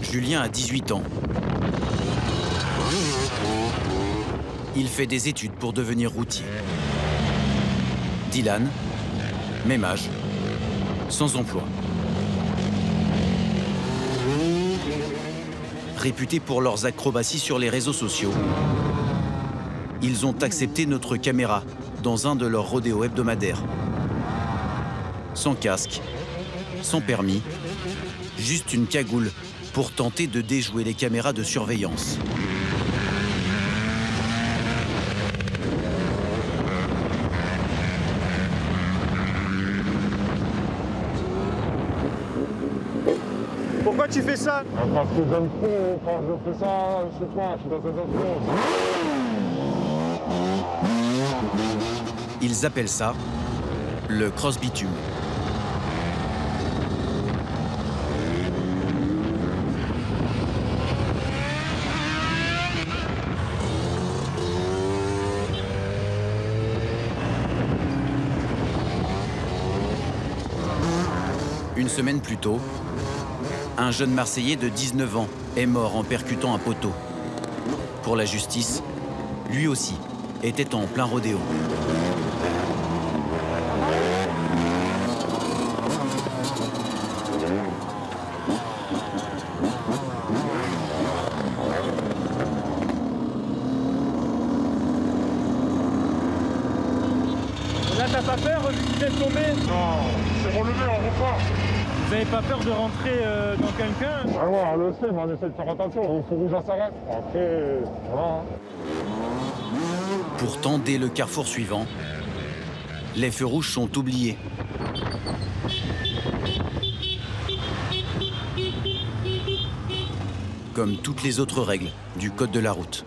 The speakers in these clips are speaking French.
Julien a 18 ans. Il fait des études pour devenir routier. Dylan, même âge, sans emploi. Réputés pour leurs acrobaties sur les réseaux sociaux, ils ont accepté notre caméra dans un de leurs rodéos hebdomadaires. Sans casque, sans permis, juste une cagoule pour tenter de déjouer les caméras de surveillance. Pourquoi tu fais ça? Parce que j'aime trop quand je fais ça chez toi, je suis dans un autre. Ils appellent ça le cross-bitume. Une semaine plus tôt, un jeune Marseillais de 19 ans est mort en percutant un poteau. Pour la justice, lui aussi était en plein rodéo. Là, t'as pas peur vu que tu es tombé? Non, c'est relevé, on repart. Vous avez pas peur de rentrer dans quelqu'un? Ah ouais, on le sait, mais on essaie de faire attention. Il faut rouge, ça s'arrête. Après, voilà. Pourtant, dès le carrefour suivant, les feux rouges sont oubliés. Comme toutes les autres règles du code de la route.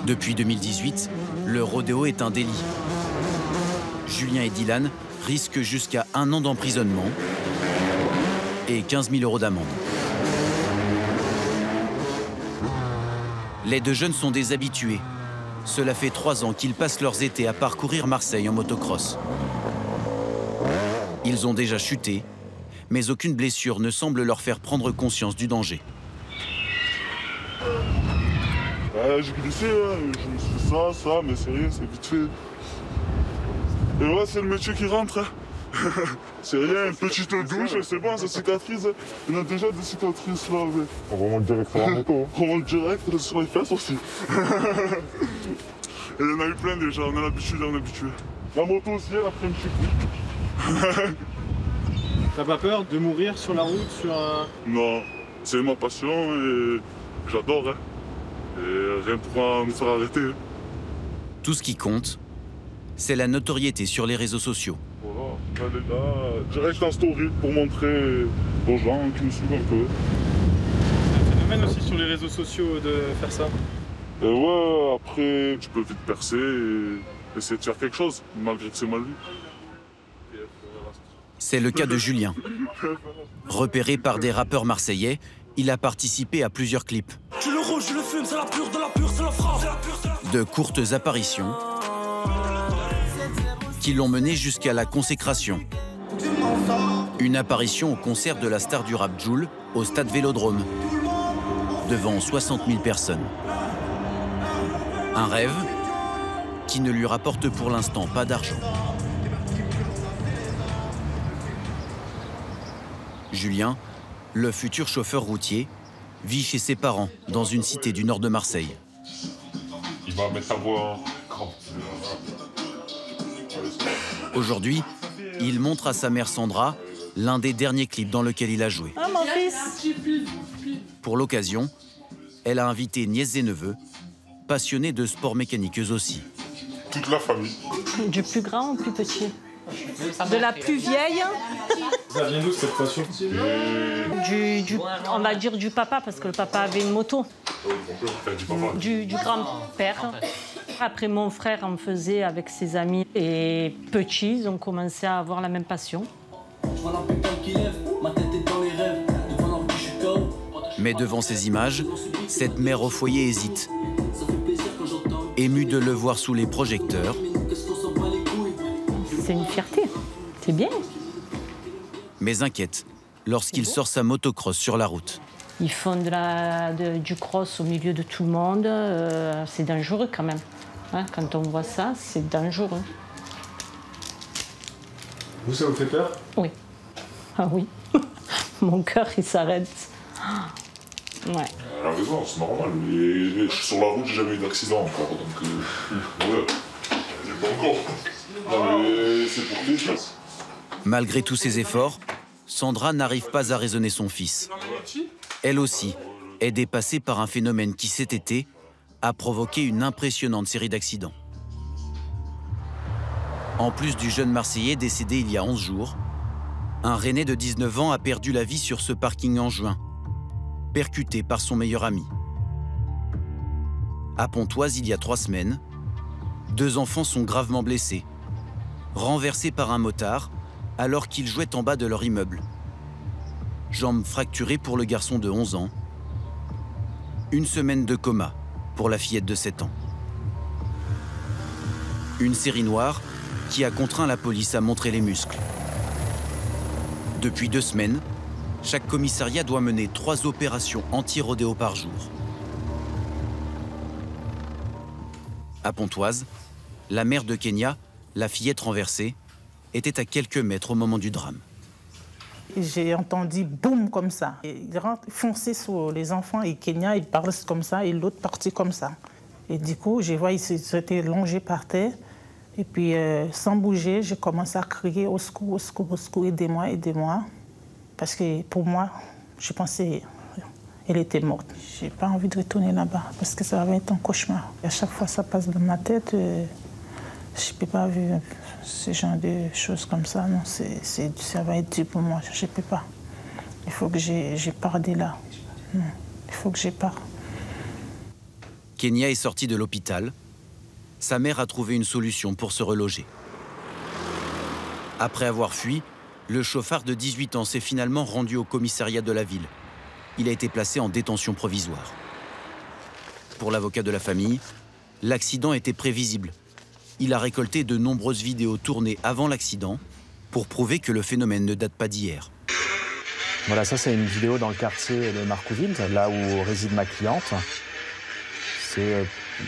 Depuis 2018, le rodéo est un délit. Julien et Dylan risquent jusqu'à 1 an d'emprisonnement et 15 000 € d'amende. Les deux jeunes sont des habitués. Cela fait 3 ans qu'ils passent leurs étés à parcourir Marseille en motocross. Ils ont déjà chuté, mais aucune blessure ne semble leur faire prendre conscience du danger. J'ai glissé, je me suis fait ça, mais c'est rien, c'est vite fait. Et ouais, c'est le métier qui rentre. C'est rien, une petite douche, c'est bon, ça cicatrise. Il y a déjà des cicatrices là. Mais... On remonte direct sur la moto. On remonte direct sur les fesses aussi. Et il y en a eu plein déjà, on a l'habitude, on est habitué. La moto aussi, elle a pris une chute. T'as pas peur de mourir sur la route, sur un... Non, c'est ma passion et j'adore. Hein. Et rien pourra me faire arrêter. Tout ce qui compte, c'est la notoriété sur les réseaux sociaux. Voilà, elle est là, direct en story pour montrer aux gens qui me suivent un peu. C'est un phénomène aussi sur les réseaux sociaux de faire ça. Et ouais, après, tu peux vite percer et essayer de faire quelque chose, malgré que c'est mal vu. C'est le cas de Julien. Repéré par des rappeurs marseillais, il a participé à plusieurs clips. Je le rouge, je le fume, c'est la pure, de la pure, c'est la France. De courtes apparitions qui l'ont mené jusqu'à la consécration. Une apparition au concert de la star du rap Jul au stade Vélodrome, devant 60 000 personnes. Un rêve qui ne lui rapporte pour l'instant pas d'argent. Julien, le futur chauffeur routier, vit chez ses parents dans une cité du nord de Marseille. Il va mettre ta voix en... Aujourd'hui, il montre à sa mère Sandra l'un des derniers clips dans lequel il a joué. Ah, mon fils! Pour l'occasion, elle a invité nièces et neveux, passionnés de sport mécanique eux aussi. Toute la famille. Du plus grand au plus petit. De la plus vieille. Ça vient d'où cette passion? On va dire du papa, parce que le papa avait une moto. Du grand-père. Après, mon frère en faisait avec ses amis et petits, ils ont commencé à avoir la même passion. Mais devant ces images, cette mère au foyer hésite. Émue de le voir sous les projecteurs. C'est une fierté, c'est bien. Mais inquiète lorsqu'il sort sa motocross sur la route. Ils font du cross au milieu de tout le monde. C'est dangereux quand même. Hein, quand on voit ça, c'est dangereux. Vous, ça vous fait peur? Oui. Ah oui. Mon cœur, il s'arrête. Ouais. Elle a raison, c'est normal. Mais sur la route, j'ai jamais eu d'accident encore. Donc, ouais, j'ai pas encore. Non, mais c'est pour les choses. Malgré tous ses efforts, Sandra n'arrive pas à raisonner son fils. Elle aussi est dépassée par un phénomène qui, cet été, a provoqué une impressionnante série d'accidents. En plus du jeune Marseillais décédé il y a 11 jours, un Rennais de 19 ans a perdu la vie sur ce parking en juin, percuté par son meilleur ami. À Pontoise, il y a 3 semaines, 2 enfants sont gravement blessés, renversés par un motard alors qu'ils jouaient en bas de leur immeuble. Jambes fracturées pour le garçon de 11 ans. 1 semaine de coma pour la fillette de 7 ans. Une série noire qui a contraint la police à montrer les muscles. Depuis 2 semaines, chaque commissariat doit mener 3 opérations anti-rodéo par jour. À Pontoise, la mère de Kenya, la fillette renversée, était à quelques mètres au moment du drame. J'ai entendu boum comme ça. Il fonçait sur les enfants et Kenya, il parlait comme ça et l'autre partit comme ça. Et du coup, je vois, ils étaient longés par terre. Et puis, sans bouger, j'ai commencé à crier au secours, au secours, au secours, aidez-moi, aidez-moi. Parce que pour moi, je pensais qu'elle était morte. J'ai pas envie de retourner là-bas parce que ça va être un cauchemar. À chaque fois, ça passe dans ma tête. Je ne peux pas vivre ce genre de choses comme ça. Non, ça va être dur pour moi. Je ne peux pas. Il faut que je parte de là. Non, il faut que je parte. Kenya est sortie de l'hôpital. Sa mère a trouvé une solution pour se reloger. Après avoir fui, le chauffard de 18 ans s'est finalement rendu au commissariat de la ville. Il a été placé en détention provisoire. Pour l'avocat de la famille, l'accident était prévisible. Il a récolté de nombreuses vidéos tournées avant l'accident pour prouver que le phénomène ne date pas d'hier. Voilà, ça c'est une vidéo dans le quartier de Marcouville, là où réside ma cliente. C'est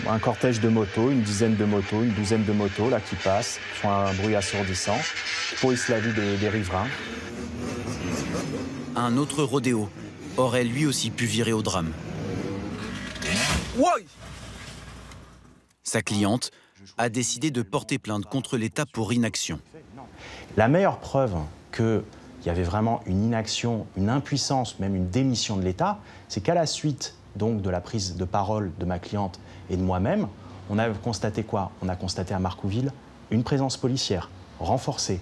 un cortège de motos, une dizaine de motos, une douzaine de motos là, qui passent, qui font un bruit assourdissant, qui pourrissent la vie des riverains. Un autre rodéo aurait lui aussi pu virer au drame. Sa cliente a décidé de porter plainte contre l'État pour inaction. La meilleure preuve qu'il y avait vraiment une inaction, une impuissance, même une démission de l'État, c'est qu'à la suite donc, de la prise de parole de ma cliente et de moi-même, on a constaté quoi? On a constaté à Marcouville une présence policière renforcée.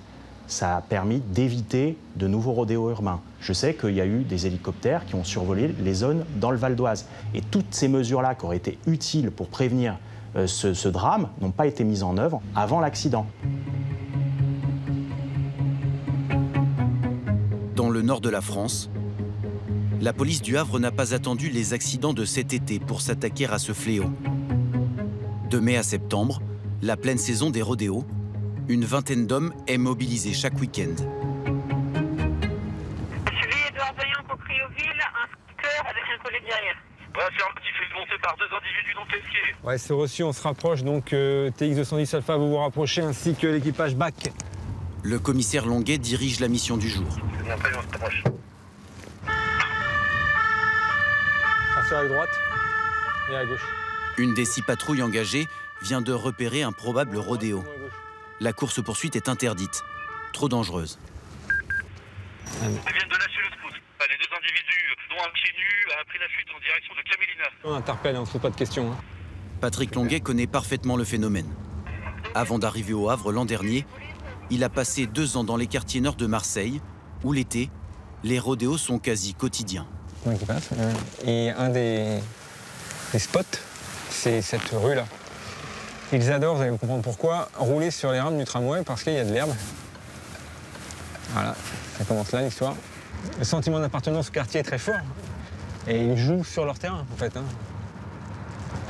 Ça a permis d'éviter de nouveaux rodéos urbains. Je sais qu'il y a eu des hélicoptères qui ont survolé les zones dans le Val d'Oise. Et toutes ces mesures-là qui auraient été utiles pour prévenir ce drame n'ont pas été mises en œuvre avant l'accident. Dans le nord de la France, la police du Havre n'a pas attendu les accidents de cet été pour s'attaquer à ce fléau. De mai à septembre, la pleine saison des rodéos, une vingtaine d'hommes est mobilisée chaque week-end. Suivi Edouard Vaillant pour Criouville, un scooter avec un collègue derrière. Ouais, c'est un petit fait monter par 2 individus non qualifiés. Ouais, c'est reçu, on se rapproche, donc TX210 Alpha, vous vous rapprochez, ainsi que l'équipage BAC. Le commissaire Longuet dirige la mission du jour. Après, on se rapproche. Traceur à droite et à gauche. Une des 6 patrouilles engagées vient de repérer un probable rodéo. La course-poursuite est interdite, trop dangereuse. Ils viennent de lâcher le scout. Les 2 individus, dont un pied nu, a pris la fuite en direction de Camélina. On interpelle, on ne se pose pas de questions. Hein. Patrick Longuet connaît parfaitement le phénomène. Avant d'arriver au Havre l'an dernier, il a passé 2 ans dans les quartiers nord de Marseille, où l'été, les rodéos sont quasi quotidiens. Qui passe. Et un des spots, c'est cette rue-là. Ils adorent, vous allez comprendre pourquoi, rouler sur les rames du tramway parce qu'il y a de l'herbe. Voilà, ça commence là l'histoire. Le sentiment d'appartenance au quartier est très fort. Et ils jouent sur leur terrain, en fait.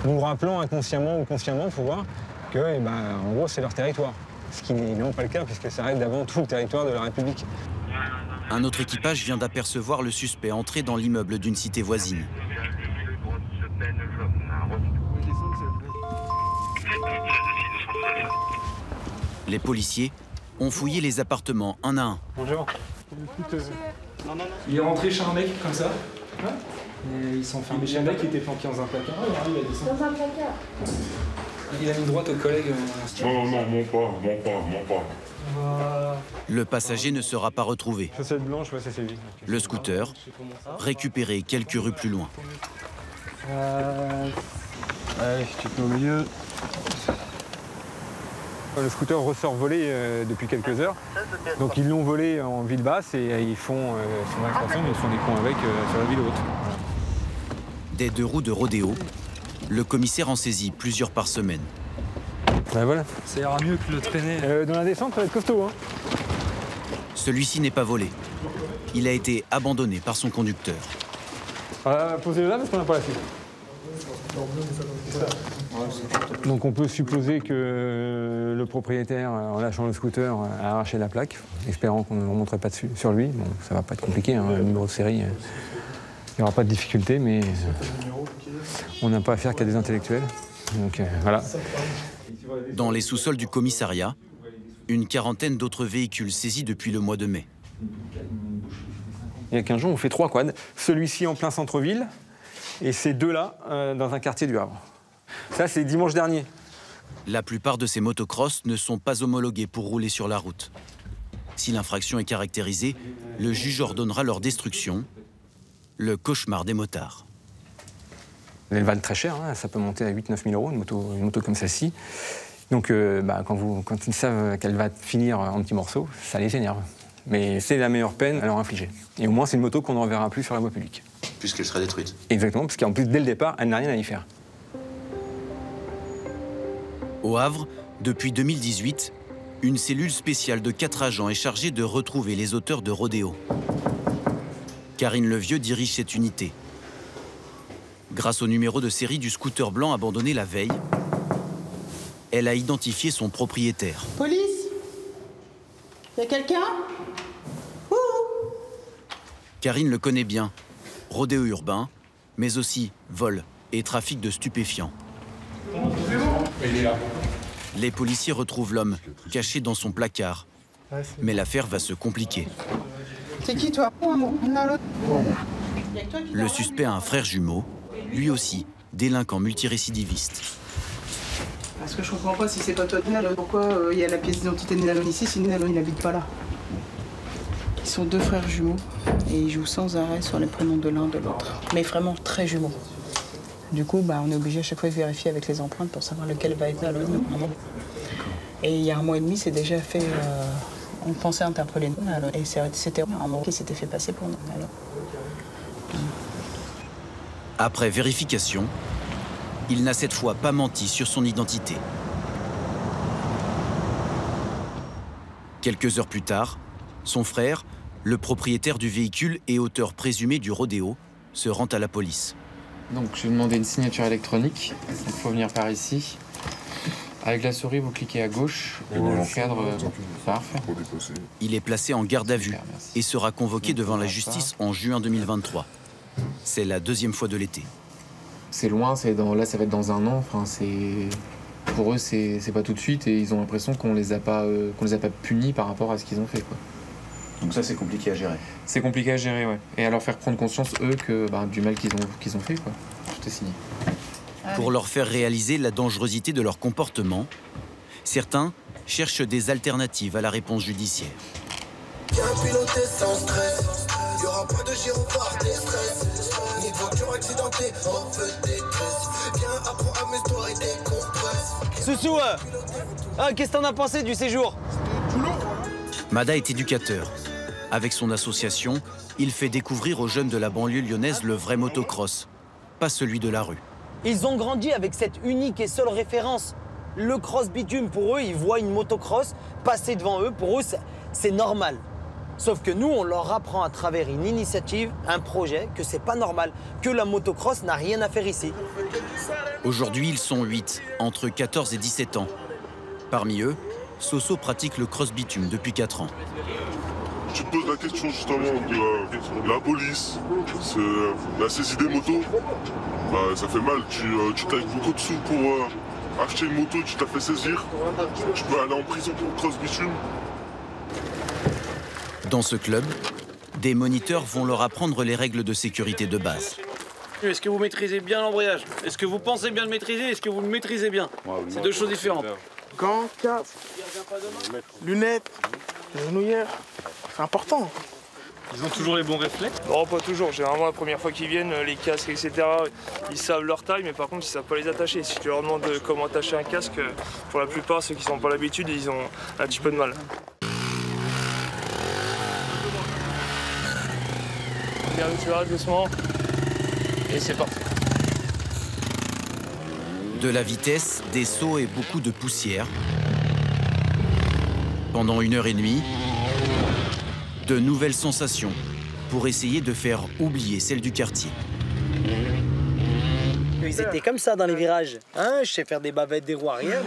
Nous rappelons inconsciemment ou consciemment, il faut voir, que, en gros, c'est leur territoire. Ce qui n'est pas le cas, puisque ça reste d'avant tout le territoire de la République. Un autre équipage vient d'apercevoir le suspect entrer dans l'immeuble d'une cité voisine. Les policiers ont fouillé les appartements un à un. Bonjour. Il est rentré chez un mec comme ça. Et ils sont enfermés chez un mec qui était planqué dans un placard. Il a dit ça. Dans un placard. Il a mis droite au collègue. Non, mon pas. Le passager ne sera pas retrouvé. Chaussette blanche, ouais, c'est lui. Le scooter, récupéré quelques rues plus loin. Allez, tu te mets au milieu. Le scooter ressort volé depuis quelques heures. Donc ils l'ont volé en ville basse et ils font ils font des cons avec sur la ville haute. Des 2 roues de rodéo, le commissaire en saisit plusieurs par semaine. Voilà. Ça ira mieux que le traîner. Dans la descente, ça va être costaud. Celui-ci n'est pas volé. Il a été abandonné par son conducteur. Posez-le là parce qu'on n'a pas la suite. Donc on peut supposer que le propriétaire, en lâchant le scooter, a arraché la plaque, espérant qu'on ne remonterait pas dessus, sur lui. Bon, ça va pas être compliqué, le numéro de série, il n'y aura pas de difficulté, mais on n'a pas affaire qu'à des intellectuels. Donc voilà. Dans les sous-sols du commissariat, une quarantaine d'autres véhicules saisis depuis le mois de mai. Il y a 15 jours, on fait 3 quads. Celui-ci en plein centre-ville et ces 2-là dans un quartier du Havre. Ça, c'est dimanche dernier. La plupart de ces motocross ne sont pas homologués pour rouler sur la route. Si l'infraction est caractérisée, le juge ordonnera leur destruction. Le cauchemar des motards. Elle valent très cher, ça peut monter à 8 000 € une moto comme celle-ci. Donc quand ils savent qu'elle va finir en petits morceaux, ça les énerve. Mais c'est la meilleure peine à leur infliger. Et au moins, c'est une moto qu'on ne reverra plus sur la voie publique. Puisqu'elle sera détruite. Exactement, parce qu'en plus, dès le départ, elle n'a rien à y faire. Au Havre, depuis 2018, une cellule spéciale de 4 agents est chargée de retrouver les auteurs de rodéo. Karine Levieux dirige cette unité. Grâce au numéro de série du scooter blanc abandonné la veille, elle a identifié son propriétaire. Police? Y a quelqu'un? Karine le connaît bien. Rodéo urbain, mais aussi vol et trafic de stupéfiants. Il est là. Les policiers retrouvent l'homme, caché dans son placard. Mais l'affaire va se compliquer. C'est qui toi? Le suspect a un frère jumeau, lui aussi délinquant multirécidiviste. Parce que je comprends pas si c'est pas toi de Nalone. Pourquoi il y a la pièce d'identité de Nalone ici si Nalone il n'habite pas là? Ils sont 2 frères jumeaux et ils jouent sans arrêt sur les prénoms de l'un de l'autre. Mais vraiment très jumeaux. Du coup, on est obligé à chaque fois de vérifier avec les empreintes pour savoir lequel va être Nalone. Et il y a 1 mois et demi, c'est déjà fait. On pensait interpeller Nalone. Et c'était un mot qui s'était fait passer pour Nalone. Après vérification, il n'a cette fois pas menti sur son identité. Quelques heures plus tard, son frère, le propriétaire du véhicule et auteur présumé du rodéo, se rend à la police. Donc je vais demander une signature électronique. Il faut venir par ici. Avec la souris, vous cliquez à gauche. Et dans le cadre, parfait. Il est placé en garde à vue et sera convoqué devant la justice en juin 2023. C'est la 2e fois de l'été. C'est loin, là ça va être dans 1 an. Enfin, pour eux, c'est pas tout de suite et ils ont l'impression qu'on les a pas punis par rapport à ce qu'ils ont fait, quoi. Donc ça, c'est compliqué à gérer. C'est compliqué à gérer, ouais. Et à leur faire prendre conscience, eux, du mal qu'ils ont fait, quoi. Tout est signé. Pour leur faire réaliser la dangerosité de leur comportement, certains cherchent des alternatives à la réponse judiciaire. Viens piloter sans stress, il y aura pas de gyrophare déstress, ni de voiture accidentée, en feu détresse. Viens apprends à mes histoires et décompresse. Soussou, qu'est-ce que t'en as pensé du séjour? Mada est éducateur. Avec son association, il fait découvrir aux jeunes de la banlieue lyonnaise le vrai motocross, pas celui de la rue. Ils ont grandi avec cette unique et seule référence. Le cross bitume, pour eux, ils voient une motocross passer devant eux. Pour eux, c'est normal. Sauf que nous, on leur apprend à travers une initiative, un projet, que c'est pas normal, que la motocross n'a rien à faire ici. Aujourd'hui, ils sont 8, entre 14 et 17 ans. Parmi eux, Soso pratique le cross bitume depuis 4 ans. Tu te poses la question justement de la police, la saisie des motos. Bah, ça fait mal, tu t'as beaucoup de sous pour acheter une moto, tu t'as fait saisir. Tu peux aller en prison pour le cross bitume. Dans ce club, des moniteurs vont leur apprendre les règles de sécurité de base. Est-ce que vous maîtrisez bien l'embrayage? Est-ce que vous pensez bien le maîtriser? Est-ce que vous le maîtrisez bien? C'est deux choses différentes. Gants, casque, lunettes, genouillères, c'est important. Ils ont toujours les bons réflexes? Non, pas toujours. Généralement, la première fois qu'ils viennent, les casques, etc., ils savent leur taille, mais par contre, ils savent pas les attacher. Si tu leur demandes comment attacher un casque, pour la plupart, ceux qui n'ont pas l'habitude, ils ont un petit peu de mal. Bien, tu arrêtes doucement. Et c'est parti. De la vitesse, des sauts et beaucoup de poussière. Pendant 1h30, de nouvelles sensations pour essayer de faire oublier celles du quartier. Ils étaient comme ça dans les virages. Hein, je sais faire des bavettes, des roues arrière.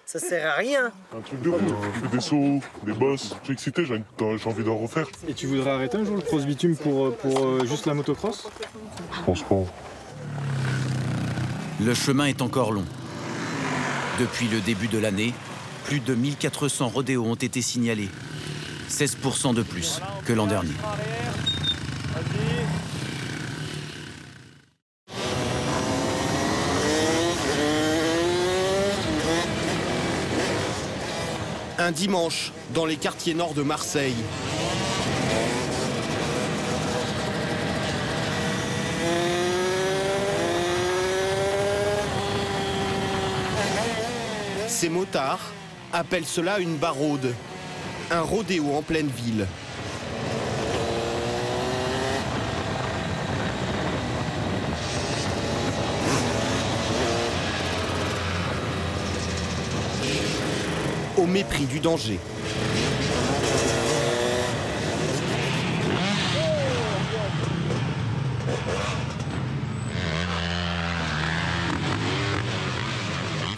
Ça sert à rien. Un truc de route, tu fais des sauts, des bosses. Je suis excité, j'ai envie d'en refaire. Et tu voudrais arrêter un jour le cross bitume pour juste la motocross? Je pense pas. Le chemin est encore long. Depuis le début de l'année, plus de 1400 rodéos ont été signalés. 16% de plus que l'an dernier. Un dimanche, dans les quartiers nord de Marseille. Ces motards appellent cela une baraude, un rodéo en pleine ville. Au mépris du danger.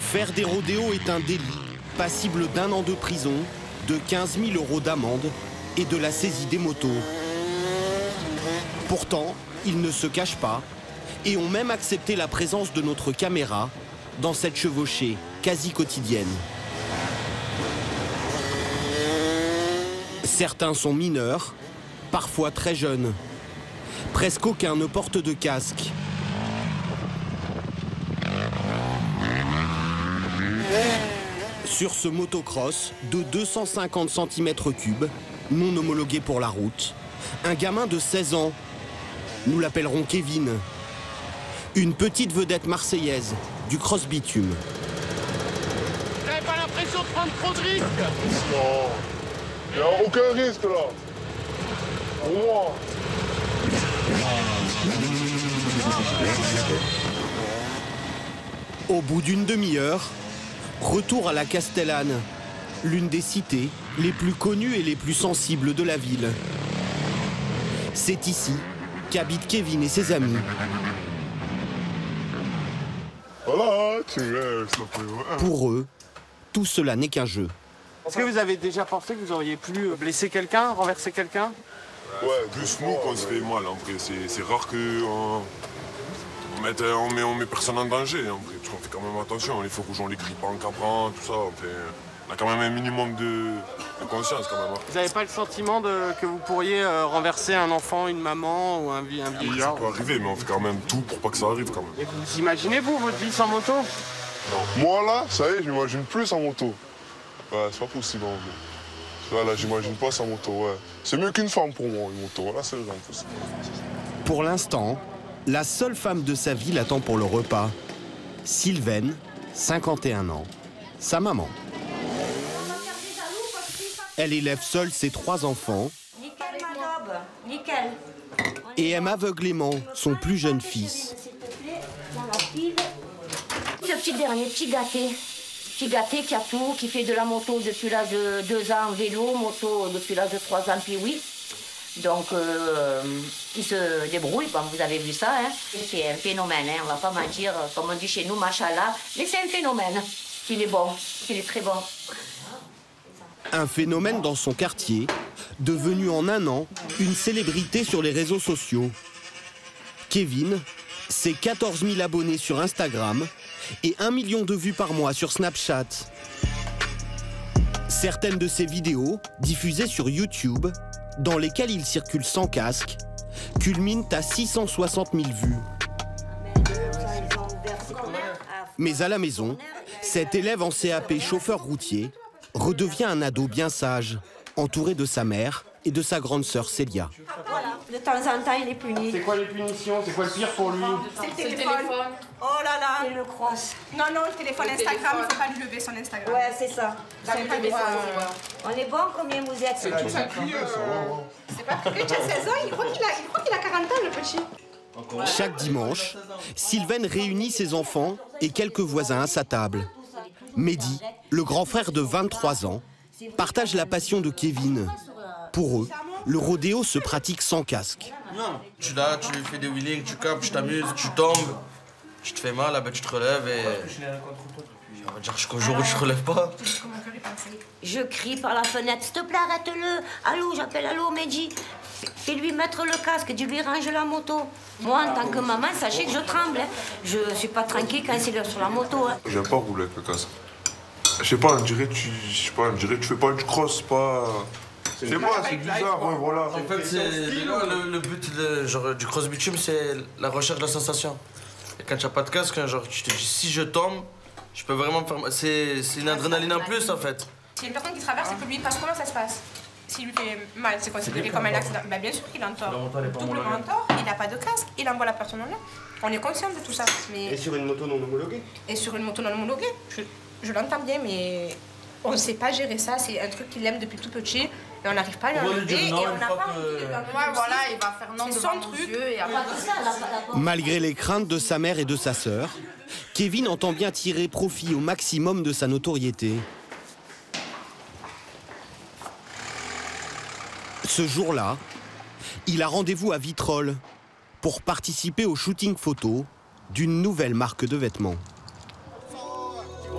Faire des rodéos est un délit, passible d'1 an de prison, de 15 000 € d'amende et de la saisie des motos. Pourtant, ils ne se cachent pas et ont même accepté la présence de notre caméra dans cette chevauchée quasi quotidienne. Certains sont mineurs, parfois très jeunes. Presque aucun ne porte de casque. Sur ce motocross de 250 cm3, non homologué pour la route, un gamin de 16 ans, nous l'appellerons Kevin, une petite vedette marseillaise du cross bitume. Vous n'avez pas l'impression de prendre trop de risques? Non, il n'y a aucun risque là. Pour moi. Au bout d'une demi-heure, retour à la Castellane, l'une des cités les plus connues et les plus sensibles de la ville. C'est ici qu'habitent Kevin et ses amis. Voilà, tu veux, ça peut... Pour eux, tout cela n'est qu'un jeu. Est-ce que vous avez déjà pensé que vous auriez pu blesser quelqu'un, renverser quelqu'un? Ouais, plus nous quand on se fait mal, en vrai. C'est rare qu'on on met personne en danger, en vrai. Parce qu'on fait quand même attention, les feux rouges on les grille pas en cabrant, tout ça. On a quand même un minimum de conscience quand même. Vous n'avez pas le sentiment que vous pourriez renverser un enfant, une maman ou un vieillard? Ça peut arriver, mais on fait quand même tout pour pas que ça arrive quand même. Et vous imaginez, vous, votre vie sans moto? Non. Moi là, ça y est, je m'imagine plus sans moto. Ouais, c'est pas possible en vrai. Là, j'imagine pas sans moto, ouais. C'est mieux qu'une femme pour moi, une moto. Là, c'est vrai en plus. Pour l'instant, la seule femme de sa vie l'attend pour le repas. Sylvaine, 51 ans, sa maman. Elle élève seule ses 3 enfants. Nickel, Manob, nickel. Et aime aveuglément son plus jeune fils. Le petit dernier, petit gâté. petit gâté qui a tout, qui fait de la moto depuis l'âge de 2 ans, vélo, moto depuis l'âge de 3 ans, puis oui. Donc, il se débrouille, bon, vous avez vu ça, hein. C'est un phénomène, hein, on va pas mentir, comme on dit chez nous, machallah, mais c'est un phénomène. Il est bon, il est très bon. Un phénomène dans son quartier, devenu en un an une célébrité sur les réseaux sociaux. Kevin, c'est 14 000 abonnés sur Instagram et 1 million de vues par mois sur Snapchat. Certaines de ses vidéos, diffusées sur YouTube, dans lesquelles il circule sans casque, culminent à 660 000 vues. Mais à la maison, cet élève en CAP chauffeur routier redevient un ado bien sage, entouré de sa mère et de sa grande sœur Célia. Voilà, de temps en temps, il est puni. C'est quoi les punitions? C'est quoi le pire pour lui? C'est le téléphone. Oh là là. Et le cross. Non, le téléphone Instagram, il ne faut pas lui lever son Instagram. Ouais, c'est ça. On est bon, combien vous êtes? C'est tout inclus. C'est pas privé, tu as 16 ans, il croit qu'il a 40 ans, le petit. Chaque dimanche, Sylvaine réunit ses enfants et quelques voisins à sa table. Mehdi, le grand frère de 23 ans, partage la passion de Kevin. Pour eux, le rodéo se pratique sans casque. Non, tu es là, tu fais des wheelings, tu capes, tu t'amuses, tu tombes, tu te fais mal, là, ben, tu te relèves et... On va dire jusqu'au jour où tu te relèves pas. Je crie par la fenêtre, s'il te plaît, arrête-le. Allô, j'appelle allô, Mehdi. Fais-lui mettre le casque, dis-lui range la moto. Moi, en tant que maman, sachez que je tremble. Hein. Je suis pas tranquille quand c'est sur la moto. Hein. J'aime pas rouler avec le casque. Je sais pas, on dirait que tu fais pas du cross, pas... Je sais pas, c'est bizarre, ouais, voilà. En fait, le but genre, du cross bitume, c'est la recherche de la sensation. Et quand tu n'as pas de casque, genre, tu te dis, si je tombe, je peux vraiment faire... C'est une adrénaline en plus, en fait. S'il y a une personne qui traverse et que lui passe, comment ça se passe? S'il lui fait mal, c'est considéré comme un accident. Ben, bien sûr qu'il en tort. Doublement en tort, il n'a pas de casque, il envoie la personne en l'air. On est conscient de tout ça. Mais... Et sur une moto non homologuée? Et sur une moto non homologuée, je l'entends bien, mais on ne sait pas gérer ça. C'est un truc qu'il aime depuis tout petit. Et on n'arrive pas à l'enlever et on n'a pas envie de lui enlever. Ouais, voilà, il va faire non devant nos yeux et après... Malgré les craintes de sa mère et de sa sœur, Kevin entend bien tirer profit au maximum de sa notoriété. Ce jour-là, il a rendez-vous à Vitrolles pour participer au shooting photo d'une nouvelle marque de vêtements.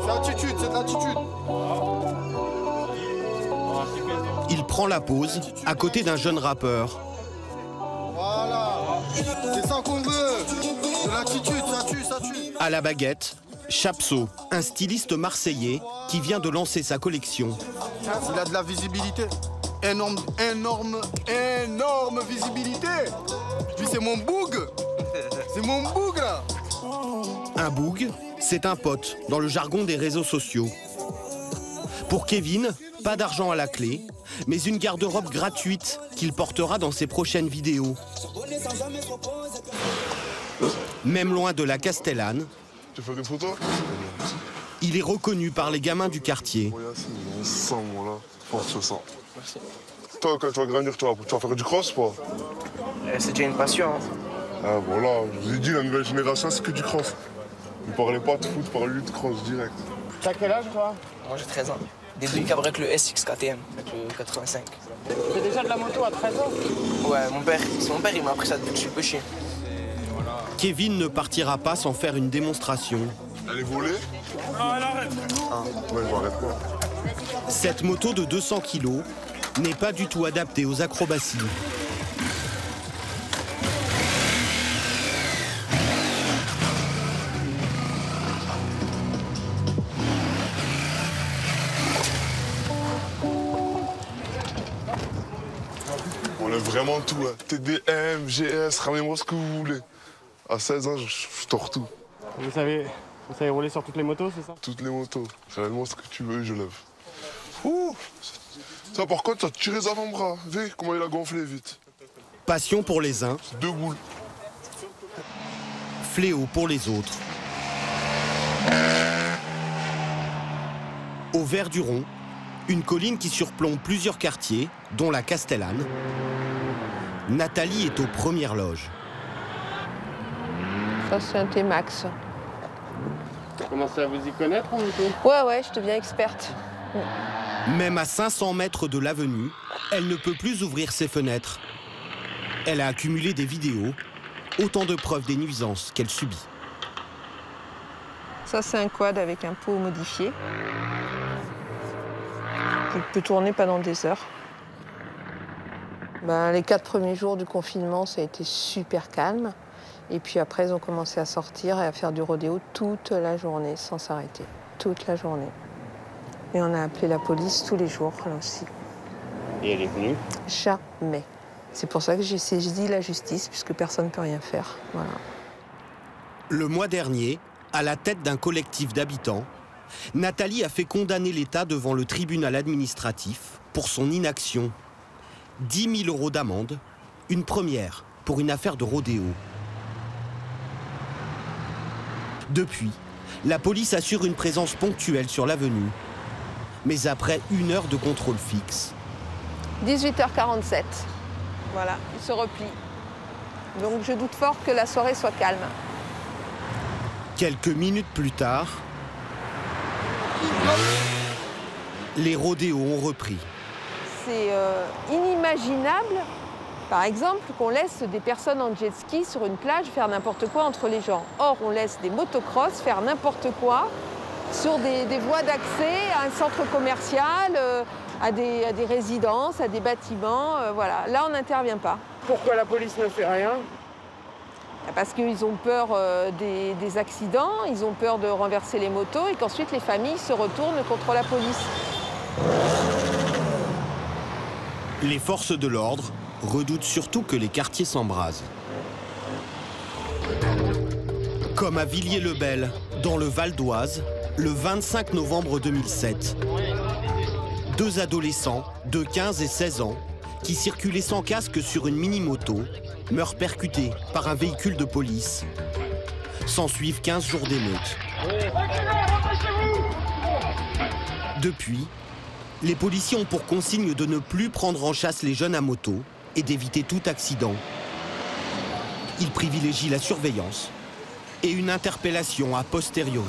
C'est l'attitude, c'est de l'attitude. Il prend la pose à côté d'un jeune rappeur. Voilà, c'est ça qu'on veut. De l'attitude, ça tue. À la baguette, Chapso, un styliste marseillais qui vient de lancer sa collection. Il a de la visibilité. Énorme visibilité. Puis c'est mon boug. C'est mon boug là. Un boug, c'est un pote dans le jargon des réseaux sociaux. Pour Kevin, pas d'argent à la clé, mais une garde-robe gratuite qu'il portera dans ses prochaines vidéos. Même loin de la Castellane, tu fais des photos? il est reconnu par les gamins du quartier. On sent, moi, là. Force sur ça. Merci. Toi, quand tu vas grandir, tu vas faire du cross, pas? C'est déjà une passion. Hein. Ah, voilà, je vous ai dit, la nouvelle génération, c'est que du cross. Ne parlez pas de foot, parlez de cross direct. T'as quel âge, toi? Moi, j'ai 13 ans. Début du avec le SX KTM, avec le 85. Tu fais déjà de la moto à 13 ans? Ouais, c'est mon père, il m'a appris ça depuis que je suis petit. Kevin ne partira pas sans faire une démonstration. Elle est volée? Non, elle arrête. Ouais, je m'arrête pas. Cette moto de 200 kg n'est pas du tout adaptée aux acrobaties. On aime vraiment tout, hein. TDM, GS, ramenez-moi ce que vous voulez. À 16 ans, je tords tout. Vous savez rouler sur toutes les motos, c'est ça? Toutes les motos. Ramène-moi ce que tu veux, je lève. Ouh! Ça, par contre, t'as tiré les avant-bras. Vu comment il a gonflé vite. Passion pour les uns. 2 boules. Fléau pour les autres. Au Verduron, une colline qui surplombe plusieurs quartiers, dont la Castellane, Nathalie est aux premières loges. Ça, c'est un T-Max. Tu commences à vous y connaître en moto? Ouais, je deviens experte. Même à 500 mètres de l'avenue, elle ne peut plus ouvrir ses fenêtres. Elle a accumulé des vidéos, autant de preuves des nuisances qu'elle subit. Ça, c'est un quad avec un pot modifié. Je peux tourner pendant des heures. Les 4 premiers jours du confinement, ça a été super calme. Et puis après, ils ont commencé à sortir et à faire du rodéo toute la journée, sans s'arrêter. Toute la journée. Et on a appelé la police tous les jours, là aussi. Et elle est venue? Jamais. C'est pour ça que j'ai saisi la justice, puisque personne ne peut rien faire. Voilà. Le mois dernier, à la tête d'un collectif d'habitants, Nathalie a fait condamner l'État devant le tribunal administratif pour son inaction. 10 000 € d'amende, une première pour une affaire de rodéo. Depuis, la police assure une présence ponctuelle sur l'avenue. Mais après 1 heure de contrôle fixe... 18h47. Voilà, il se replie. Donc je doute fort que la soirée soit calme. Quelques minutes plus tard, les rodéos ont repris. C'est inimaginable, par exemple, qu'on laisse des personnes en jet ski sur une plage faire n'importe quoi entre les gens. Or, on laisse des motocross faire n'importe quoi sur des voies d'accès à un centre commercial, à des résidences, à des bâtiments. Voilà. Là, on n'intervient pas. Pourquoi la police ne fait rien? Parce qu'ils ont peur des accidents, ils ont peur de renverser les motos et qu'ensuite les familles se retournent contre la police. Les forces de l'ordre redoutent surtout que les quartiers s'embrasent. Comme à Villiers-le-Bel, dans le Val d'Oise, le 25 novembre 2007. 2 adolescents de 15 et 16 ans qui circulaient sans casque sur une mini-moto meurent percutés par un véhicule de police. S'ensuivent 15 jours d'émeute. Depuis, les policiers ont pour consigne de ne plus prendre en chasse les jeunes à moto et d'éviter tout accident. Ils privilégient la surveillance et une interpellation a posteriori.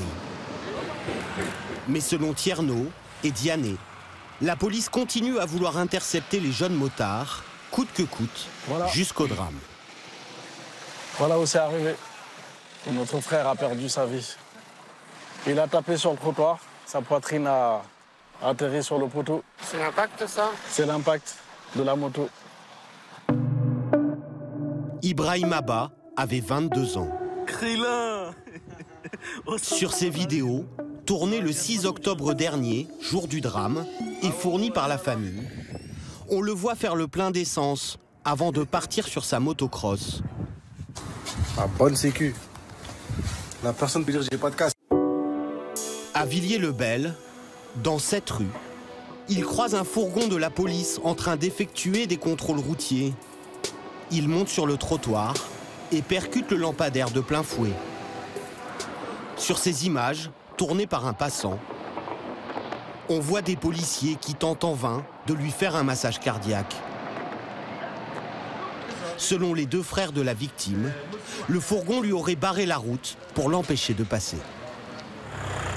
Mais selon Tierno et Diané, la police continue à vouloir intercepter les jeunes motards, coûte que coûte, jusqu'au drame. Voilà où c'est arrivé. Notre frère a perdu sa vie. Il a tapé sur le trottoir, sa poitrine a atterri sur le poteau. C'est l'impact, ça? C'est l'impact de la moto. Ibrahim Abba avait 22 ans. Sur ces vidéos, tournées le 6 octobre dernier, jour du drame, et fournies par la famille, on le voit faire le plein d'essence avant de partir sur sa motocross. Ah, bonne sécu. La personne peut dire j'ai pas de casque. À Villiers-le-Bel, dans cette rue, il croise un fourgon de la police en train d'effectuer des contrôles routiers. Il monte sur le trottoir et percute le lampadaire de plein fouet. Sur ces images, tournées par un passant, on voit des policiers qui tentent en vain de lui faire un massage cardiaque. Selon les 2 frères de la victime, le fourgon lui aurait barré la route pour l'empêcher de passer.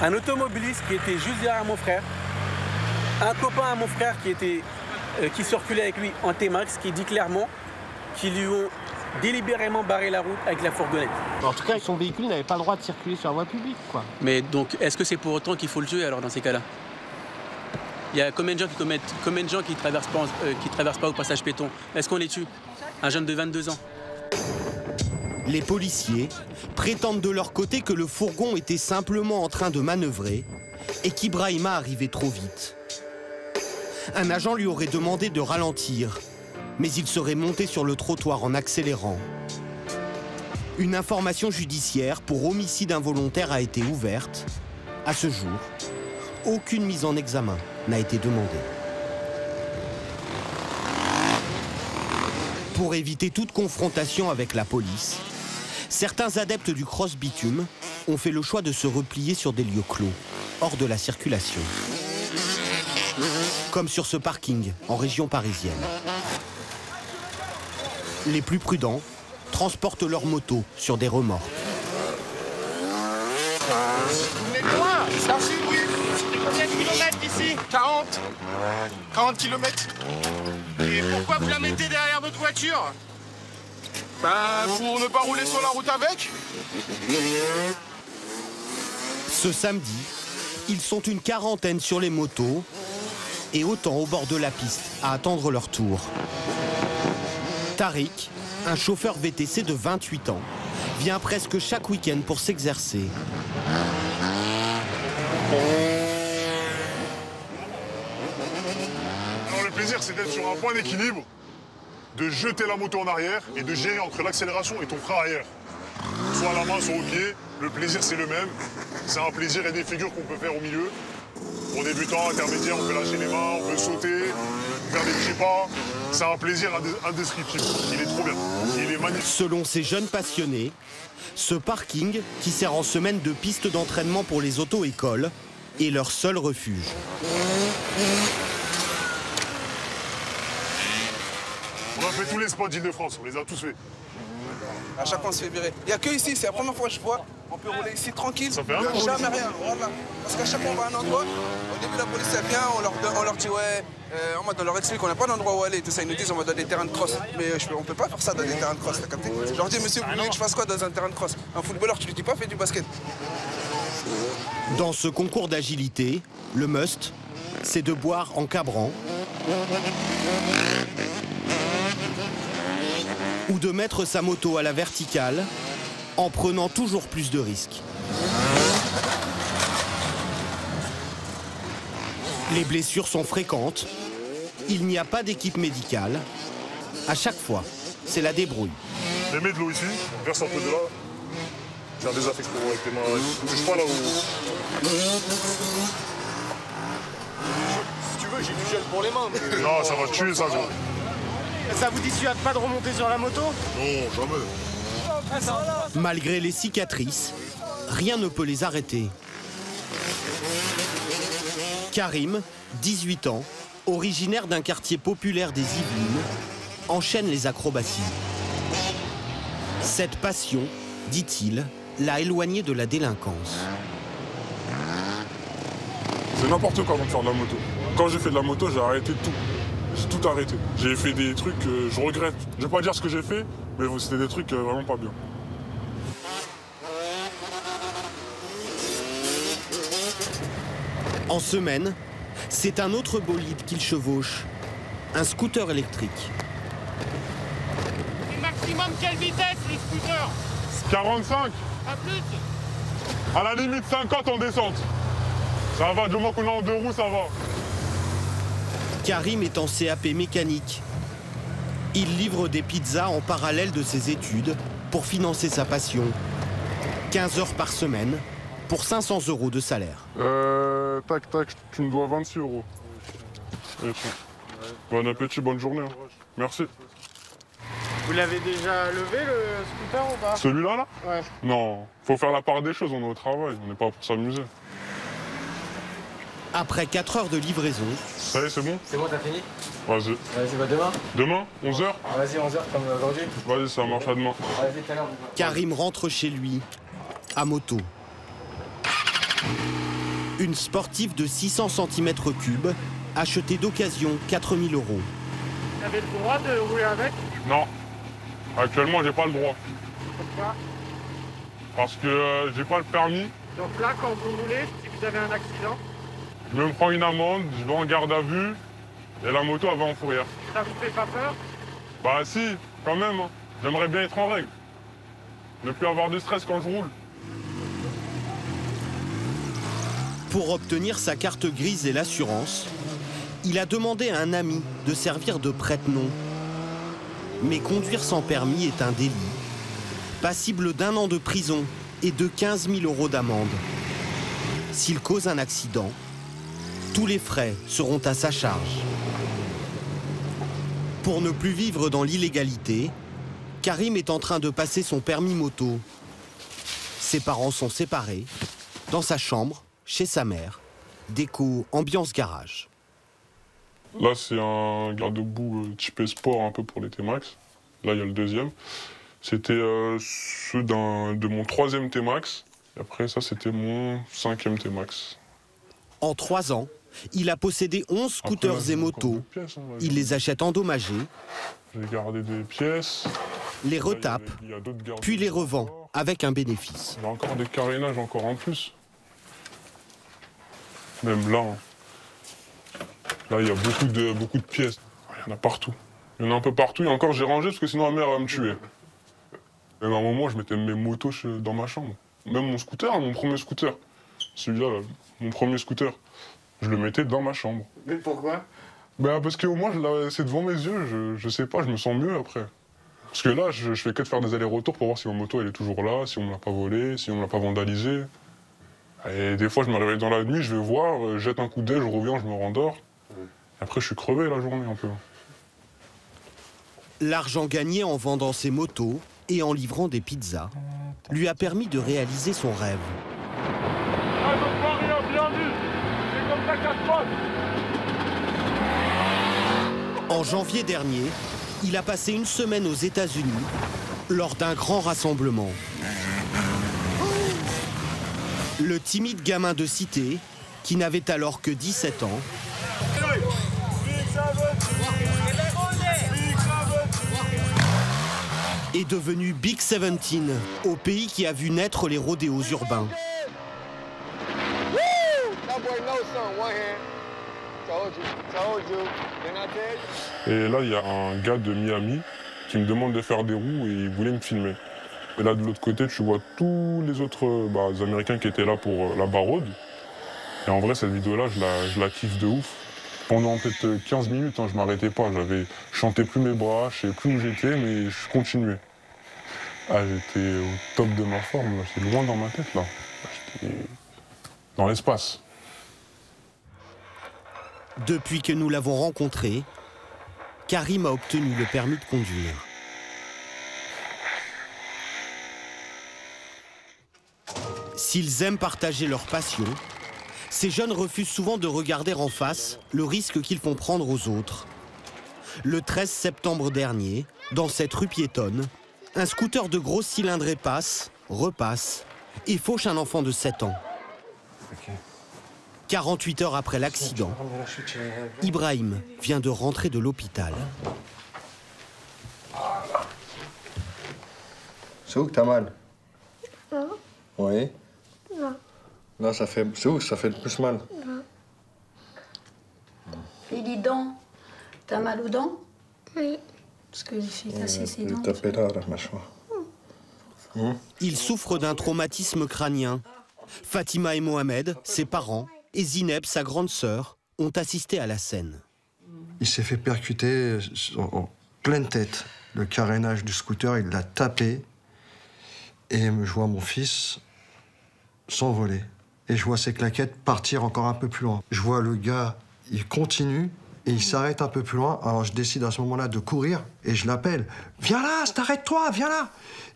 Un automobiliste qui était juste derrière mon frère, un copain à mon frère qui circulait avec lui en T-Max, qui dit clairement qu'ils lui ont délibérément barré la route avec la fourgonnette. En tout cas, son véhicule n'avait pas le droit de circuler sur la voie publique, quoi. Mais donc, est-ce que c'est pour autant qu'il faut le tuer alors dans ces cas-là? Il y a combien de gens qui traversent pas au passage piéton? Est-ce qu'on les tue? Un jeune de 22 ans. Les policiers prétendent de leur côté que le fourgon était simplement en train de manœuvrer et qu'Ibrahima arrivait trop vite. Un agent lui aurait demandé de ralentir, mais il serait monté sur le trottoir en accélérant. Une information judiciaire pour homicide involontaire a été ouverte. À ce jour, aucune mise en examen n'a été demandée. Pour éviter toute confrontation avec la police, certains adeptes du cross-bitume ont fait le choix de se replier sur des lieux clos, hors de la circulation. Comme sur ce parking en région parisienne. Les plus prudents transportent leurs motos sur des remorques. Vous venez de loin? Dans le sud, oui. C'est combien de kilomètres d'ici? 40. 40 kilomètres. Et pourquoi vous la mettez derrière votre voiture? Ben, pour ne pas rouler sur la route avec. Ce samedi, ils sont une quarantaine sur les motos et autant au bord de la piste à attendre leur tour. Tariq, un chauffeur VTC de 28 ans, vient presque chaque week-end pour s'exercer. Alors le plaisir, c'est d'être sur un point d'équilibre, de jeter la moto en arrière et de gérer entre l'accélération et ton frein arrière. Soit à la main, soit au pied, le plaisir c'est le même. C'est un plaisir et des figures qu'on peut faire au milieu. Pour débutants, intermédiaires, on peut lâcher les mains, on peut sauter, faire des petits pas. C'est un plaisir indescriptible. Il est trop bien. Il est magnifique. Selon ces jeunes passionnés, ce parking, qui sert en semaine de piste d'entraînement pour les auto-écoles, est leur seul refuge. On a fait tous les spots d'Île-de-France, on les a tous fait. À chaque fois, on se fait virer. Il n'y a que ici, c'est la première fois que je vois. On peut rouler ici tranquille, jamais rien. Voilà. Parce qu'à chaque fois, on va à un endroit. Au début, la police, elle vient, on leur dit, ouais, on leur explique qu'on n'a pas d'endroit où aller. Tout ça, ils nous disent, on va dans des terrains de cross. Mais on peut pas faire ça dans des terrains de cross, t'as capté? Je leur dis, monsieur, vous voulez que je fasse quoi dans un terrain de cross? Un footballeur, tu lui dis pas, fais du basket. Dans ce concours d'agilité, le must, c'est de boire en cabrant ou de mettre sa moto à la verticale en prenant toujours plus de risques. Les blessures sont fréquentes, il n'y a pas d'équipe médicale. À chaque fois, c'est la débrouille. Je mets de l'eau ici, verse un peu de là. J'ai un désinfectant avec tes mains. Ne touche pas là où. Si tu veux, j'ai du gel pour les mains. Mais... Non, ça va te tuer ça, gros. Ça vous dissuade pas de remonter sur la moto? Non, jamais. Malgré les cicatrices, rien ne peut les arrêter. Karim, 18 ans, originaire d'un quartier populaire des Yvelines, enchaîne les acrobaties. Cette passion, dit-il, l'a éloigné de la délinquance. C'est n'importe quoi avant de faire de la moto. Quand j'ai fait de la moto, j'ai arrêté tout. J'ai tout arrêté. J'ai fait des trucs que je regrette. Je vais pas dire ce que j'ai fait, mais c'était des trucs vraiment pas bien. En semaine, c'est un autre bolide qu'il chevauche, un scooter électrique. Et maximum quelle vitesse les scooters? 45. Pas plus? À la limite 50 en descente. Ça va, du moment qu'on est en deux roues, ça va. Karim est en CAP mécanique. Il livre des pizzas en parallèle de ses études pour financer sa passion. 15 heures par semaine pour 500 € de salaire. Tac, tac, tu me dois 26 €. Et tiens. Bon appétit, bonne journée. Hein. Merci. Vous l'avez déjà levé le scooter ou pas? Celui-là, là? Ouais. Non, faut faire la part des choses, on est au travail, on n'est pas pour s'amuser. Après 4 heures de livraison... Ça y est, c'est bon? C'est bon, t'as fini? Vas-y. Vas-y, bah demain? Demain, 11 h? Vas-y, 11 h comme aujourd'hui. Vas-y, ça marche à demain. Vas-y, tout à l'heure. Karim rentre chez lui, à moto. Une sportive de 600 cm3, achetée d'occasion 4 000 €. Vous avez le droit de rouler avec? Non. Actuellement, j'ai pas le droit. Pourquoi? Parce que j'ai pas le permis. Donc là, quand vous roulez, si vous avez un accident, je me prends une amende, je vais en garde à vue, et la moto, elle va en fourrière. ça vous fait pas peur? Bah si, quand même. Hein. J'aimerais bien être en règle. Ne plus avoir de stress quand je roule. Pour obtenir sa carte grise et l'assurance, il a demandé à un ami de servir de prête-nom. Mais conduire sans permis est un délit, passible d'1 an de prison et de 15 000 € d'amende. S'il cause un accident, tous les frais seront à sa charge. Pour ne plus vivre dans l'illégalité, Karim est en train de passer son permis moto. Ses parents sont séparés, dans sa chambre, chez sa mère, déco ambiance garage. Là, c'est un garde-boue typé sport un peu pour les T-Max. Là, il y a le deuxième. C'était ceux de mon 3e T-Max. Et après, ça, c'était mon 5e T-Max. En 3 ans, il a possédé 11 scooters et motos. Il les achète endommagés. J'ai gardé des pièces. Les retape, puis les revend avec un bénéfice. J'ai encore des carénages encore en plus. Même là. Là, il y a beaucoup de pièces. Il y en a partout. Il y en a un peu partout. Et encore, j'ai rangé parce que sinon, ma mère va me tuer. Même à un moment, je mettais mes motos dans ma chambre. Même mon scooter, mon premier scooter. Celui-là, mon premier scooter. Je le mettais dans ma chambre. Mais pourquoi? Ben, parce qu'au moins, c'est devant mes yeux. Je sais pas, je me sens mieux après. Parce que là, je fais que de faire des allers-retours pour voir si ma moto elle est toujours là, si on me l'a pas volée, si on me l'a pas vandalisée. Et des fois, je me réveille dans la nuit, je vais voir, jette un coup d'œil, je reviens, je me rendors. Et après, je suis crevé la journée un peu. L'argent gagné en vendant ses motos et en livrant des pizzas lui a permis de réaliser son rêve. Ah, donc Paris a bien vu. C'est comme ça que ça se passe. En janvier dernier, il a passé une semaine aux États-Unis lors d'un grand rassemblement. Le timide gamin de cité, qui n'avait alors que 17 ans, est devenu Big 17 au pays qui a vu naître les rodéos urbains. Et là, il y a un gars de Miami qui me demande de faire des roues et il voulait me filmer. Et là, de l'autre côté, tu vois tous les autres Américains qui étaient là pour la baraude. Et en vrai, cette vidéo-là, je la kiffe de ouf. Pendant peut-être 15 minutes, je m'arrêtais pas. Je chantais plus mes bras, je savais plus où j'étais, mais je continuais. Ah, j'étais au top de ma forme, j'étais loin dans ma tête, là. J'étais dans l'espace. Depuis que nous l'avons rencontré, Karim a obtenu le permis de conduire. S'ils aiment partager leur passion, ces jeunes refusent souvent de regarder en face le risque qu'ils font prendre aux autres. Le 13 septembre dernier, dans cette rue piétonne, un scooter de grosse cylindrée passe, repasse et fauche un enfant de 7 ans. 48 heures après l'accident, Ibrahim vient de rentrer de l'hôpital. C'est où que t'as mal? Non. Oui. Non. Là, ça fait... C'est où que ça fait le plus mal? Non. Et les dents? T'as mal aux dents? Oui. Parce que j'ai cassé ses dents. Tapé là, la mâchoire. Il souffre d'un traumatisme crânien. Fatima et Mohamed, ses parents, et Zineb, sa grande sœur, ont assisté à la scène. Il s'est fait percuter en pleine tête. Le carénage du scooter, il l'a tapé. Et je vois mon fils s'envoler. Et je vois ses claquettes partir encore un peu plus loin. Je vois le gars, il continue et il s'arrête un peu plus loin. Alors je décide à ce moment-là de courir et je l'appelle. « Viens là, arrête-toi, viens là !»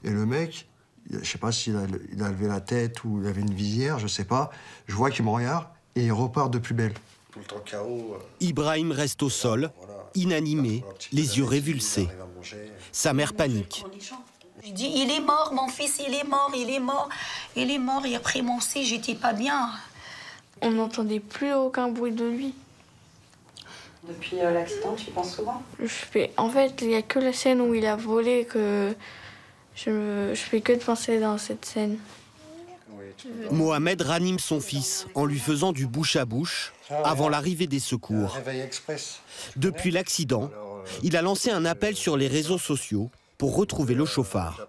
Et le mec, je sais pas s'il a levé la tête ou il avait une visière, je sais pas. Je vois qu'il me regarde et il repart de plus belle. Tout le temps KO. Ibrahim reste au sol, inanimé, les yeux révulsés. Sa mère panique. Je dis, il est mort, mon fils, il est mort, il est mort. Il est mort, et après mon C, j'étais pas bien. On n'entendait plus aucun bruit de lui. Depuis l'accident, tu y penses souvent? En fait, il n'y a que la scène où il a volé que je fais que de penser dans cette scène. Mohamed ranime son fils en lui faisant du bouche à bouche avant l'arrivée des secours. Depuis l'accident, il a lancé un appel sur les réseaux sociaux pour retrouver le chauffard.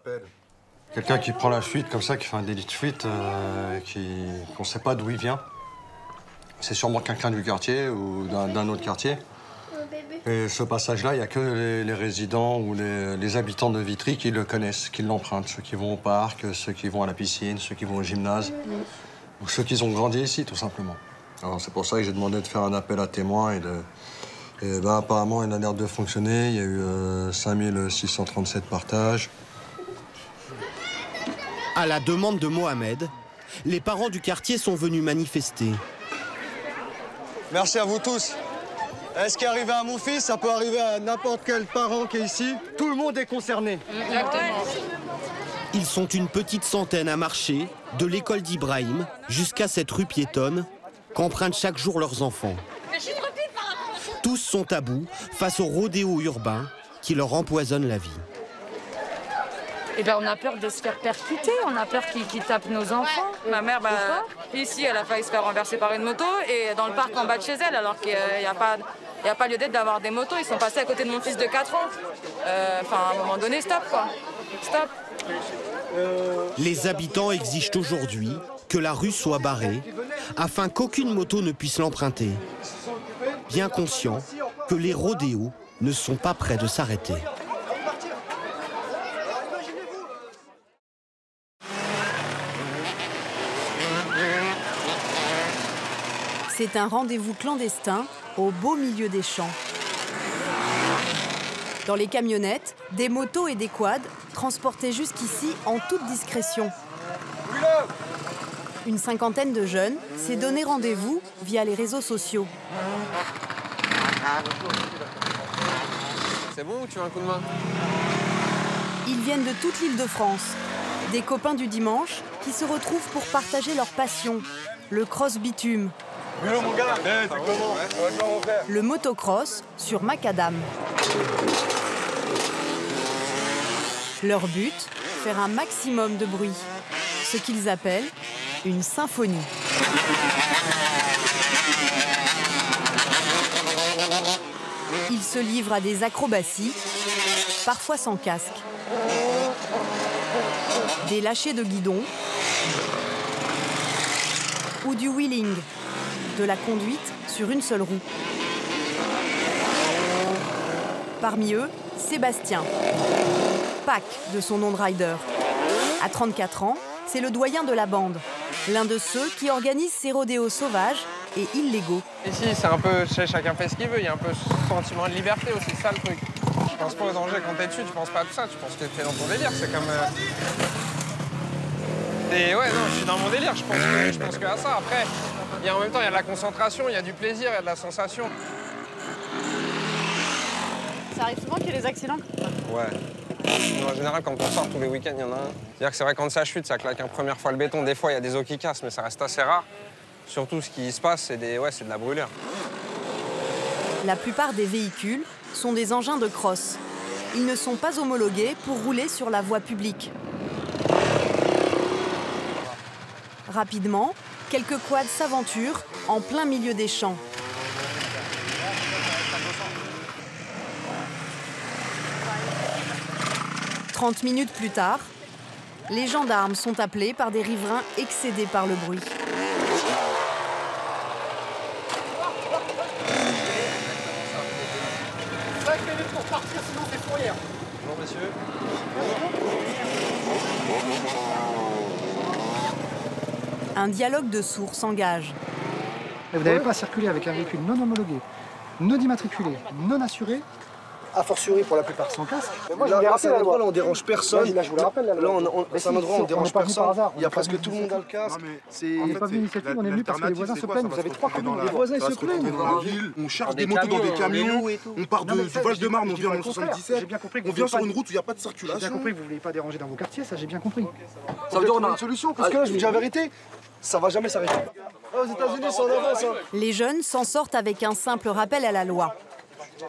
Quelqu'un qui prend la fuite comme ça, qui fait un délit de fuite, qu'on ne sait pas d'où il vient. C'est sûrement quelqu'un du quartier ou d'un autre quartier. Et ce passage-là, il n'y a que les résidents ou les habitants de Vitry qui le connaissent, qui l'empruntent. Ceux qui vont au parc, ceux qui vont à la piscine, ceux qui vont au gymnase, ou ceux qui ont grandi ici, tout simplement. Alors c'est pour ça que j'ai demandé de faire un appel à témoins et apparemment, il a l'air de fonctionner. Il y a eu 5637 partages. À la demande de Mohamed, les parents du quartier sont venus manifester. Merci à vous tous. Ce qui est arrivé à mon fils, ça peut arriver à n'importe quel parent qui est ici. Tout le monde est concerné. Exactement. Ils sont une petite centaine à marcher de l'école d'Ibrahim jusqu'à cette rue piétonne qu'empruntent chaque jour leurs enfants. Tous sont à bout face au rodéo urbain qui leur empoisonne la vie. Eh ben, on a peur de se faire percuter, on a peur qu'ils tapent nos enfants. Ma mère, ici, elle a failli se faire renverser par une moto et dans le parc en bas de chez elle, alors qu'il n'y a pas lieu d'être d'avoir des motos. Ils sont passés à côté de mon fils de 4 ans. À un moment donné, stop, quoi. Stop. Les habitants exigent aujourd'hui que la rue soit barrée afin qu'aucune moto ne puisse l'emprunter. Bien conscients que les rodéos ne sont pas près de s'arrêter. C'est un rendez-vous clandestin au beau milieu des champs. Dans les camionnettes, des motos et des quads transportés jusqu'ici en toute discrétion. Une cinquantaine de jeunes s'est donné rendez-vous via les réseaux sociaux. C'est bon ou tu veux un coup de main? Ils viennent de toute l'Île-de-France. Des copains du dimanche qui se retrouvent pour partager leur passion, le cross bitume. Mon gars, le motocross sur macadam. Leur but, faire un maximum de bruit, ce qu'ils appellent une symphonie. Ils se livrent à des acrobaties, parfois sans casque. Des lâchers de guidon ou du wheeling, de la conduite sur une seule roue. Parmi eux, Sébastien, Pac de son nom de rider. À 34 ans, c'est le doyen de la bande, l'un de ceux qui organisent ces rodéos sauvages et illégaux. Ici, c'est un peu, chacun fait ce qu'il veut, il y a un peu ce sentiment de liberté aussi, c'est ça le truc. Tu penses pas au danger quand t'es dessus, tu penses pas à tout ça, tu penses que t'es dans ton délire, c'est comme... Et ouais, non, je suis dans mon délire, je pense que à ça. Après, en même temps, il y a de la concentration, il y a du plaisir, il y a de la sensation. Ça arrive souvent qu'il y ait des accidents? Ouais. En général, quand on sort tous les week-ends, il y en a un. C'est-à-dire que c'est vrai, quand ça chute, ça claque une première fois le béton. Des fois, il y a des os qui cassent, mais ça reste assez rare. Surtout, ce qui se passe, c'est de la brûlure. La plupart des véhicules sont des engins de cross. Ils ne sont pas homologués pour rouler sur la voie publique. Rapidement, quelques quads s'aventurent en plein milieu des champs. « 30 minutes plus tard, les gendarmes sont appelés par des riverains excédés par le bruit. Bonjour, messieurs. Un dialogue de sourds s'engage. Vous n'avez pas circulé avec un véhicule non homologué, non immatriculé, non assuré, a fortiori pour la plupart sans casque. Moi, là, c'est un endroit où on dérange personne. Là, je vous le rappelle. Là, c'est un endroit où on dérange personne. Il y a presque tout le monde dans le casque. On n'est pas venu d'initiative, on est venu parce que les voisins se plaignent. Vous avez 3 communes. Les voisins se plaignent. On charge des motos dans des camions, on part du Val-de-Marne, on vient en 77, on vient sur une route où il n'y a pas de circulation. J'ai bien compris que vous ne vouliez pas déranger dans vos quartiers, ça j'ai bien compris. Ça veut dire qu'on a une solution, parce que là, je vous dis la vérité, ça va jamais s'arrêter. Aux États-Unis, c'est en avance. Les jeunes s'en sortent avec un simple rappel à la loi.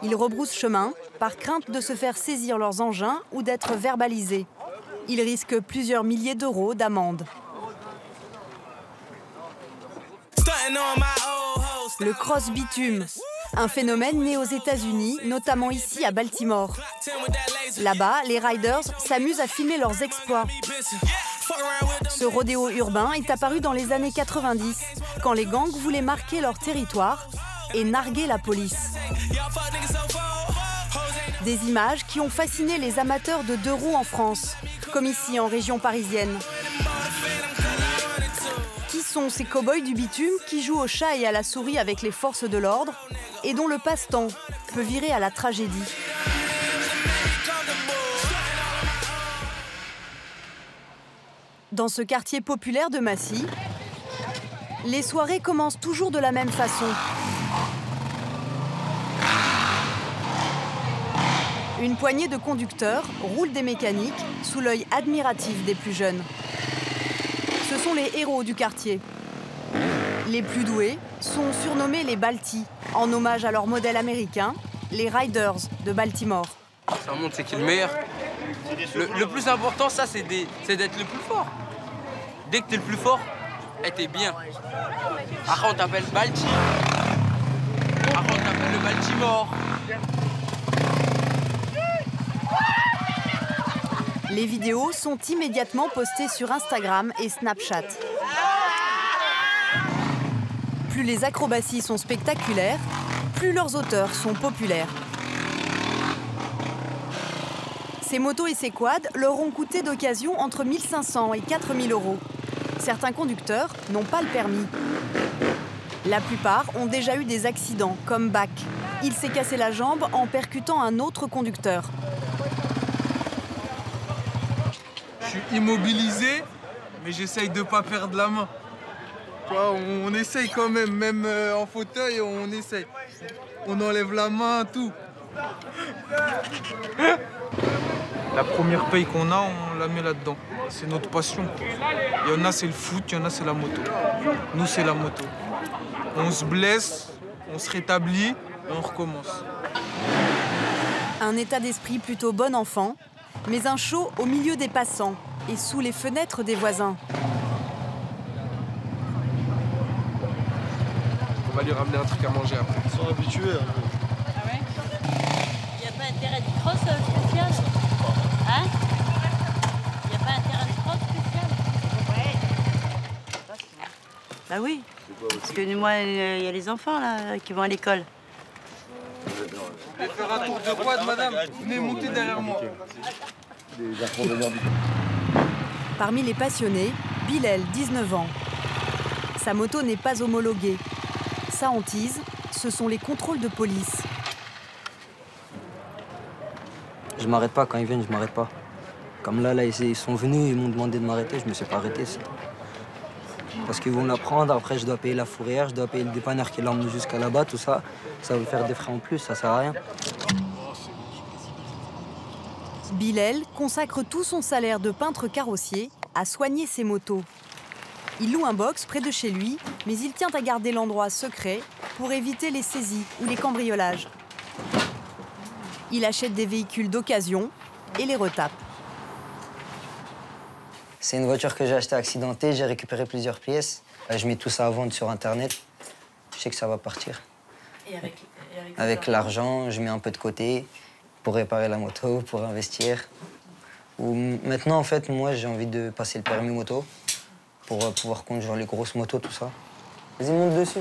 Ils rebroussent chemin par crainte de se faire saisir leurs engins ou d'être verbalisés. Ils risquent plusieurs milliers d'euros d'amende. Le cross bitume, un phénomène né aux États-Unis, notamment ici à Baltimore. Là-bas, les riders s'amusent à filmer leurs exploits. Ce rodéo urbain est apparu dans les années 90, quand les gangs voulaient marquer leur territoire et narguer la police. Des images qui ont fasciné les amateurs de 2 roues en France, comme ici en région parisienne. Qui sont ces cow-boys du bitume qui jouent au chat et à la souris avec les forces de l'ordre et dont le passe-temps peut virer à la tragédie? Dans ce quartier populaire de Massy, les soirées commencent toujours de la même façon. Une poignée de conducteurs roulent des mécaniques sous l'œil admiratif des plus jeunes. Ce sont les héros du quartier. Les plus doués sont surnommés les Baltis, en hommage à leur modèle américain, les Riders de Baltimore. Ça montre c'est qui le meilleur. Le plus important, ça, c'est d'être le plus fort. Dès que t'es le plus fort, t'es bien. Après, on t'appelle Balti. Après, on t'appelle le Baltimore. Les vidéos sont immédiatement postées sur Instagram et Snapchat. Plus les acrobaties sont spectaculaires, plus leurs auteurs sont populaires. Ces motos et ces quads leur ont coûté d'occasion entre 1 500 et 4 000 €. Certains conducteurs n'ont pas le permis. La plupart ont déjà eu des accidents, comme Bach. Il s'est cassé la jambe en percutant un autre conducteur. Je suis immobilisé, mais j'essaye de ne pas perdre la main. On essaye quand même en fauteuil, on essaye. On enlève la main, tout. La première paye qu'on a, on la met là-dedans. C'est notre passion. Il y en a, c'est le foot, il y en a, c'est la moto. Nous, c'est la moto. On se blesse, on se rétablit et on recommence. Un état d'esprit plutôt bon enfant, mais un show au milieu des passants et sous les fenêtres des voisins. On va lui ramener un truc à manger après. Ils sont habitués. Ah ouais? Il n'y a pas un terrain de cross spécial? Hein? Il n'y a pas un terrain de cross spécial? Ouais. Bah oui. Parce que moi, il y a les enfants là qui vont à l'école. Je vais faire un tour de quad, madame. Venez monter derrière moi. Parmi les passionnés, Bilal, 19 ans. Sa moto n'est pas homologuée. Sa hantise, ce sont les contrôles de police. Je m'arrête pas, quand ils viennent, je m'arrête pas. Comme là, ils sont venus, ils m'ont demandé de m'arrêter, je me suis pas arrêté. Parce qu'ils vont la prendre, après je dois payer la fourrière, je dois payer le dépanneur qui l'emmène jusqu'à là-bas, tout ça. Ça va me faire des frais en plus, ça sert à rien. Bilal consacre tout son salaire de peintre carrossier à soigner ses motos. Il loue un box près de chez lui, mais il tient à garder l'endroit secret pour éviter les saisies ou les cambriolages. Il achète des véhicules d'occasion et les retape. C'est une voiture que j'ai achetée accidentée, j'ai récupéré plusieurs pièces. Je mets tout ça à vendre sur Internet. Je sais que ça va partir. Et avec l'argent, je mets un peu de côté pour réparer la moto, pour investir. Maintenant, en fait, moi, j'ai envie de passer le permis moto pour pouvoir conduire les grosses motos, tout ça. Vas-y, monte dessus.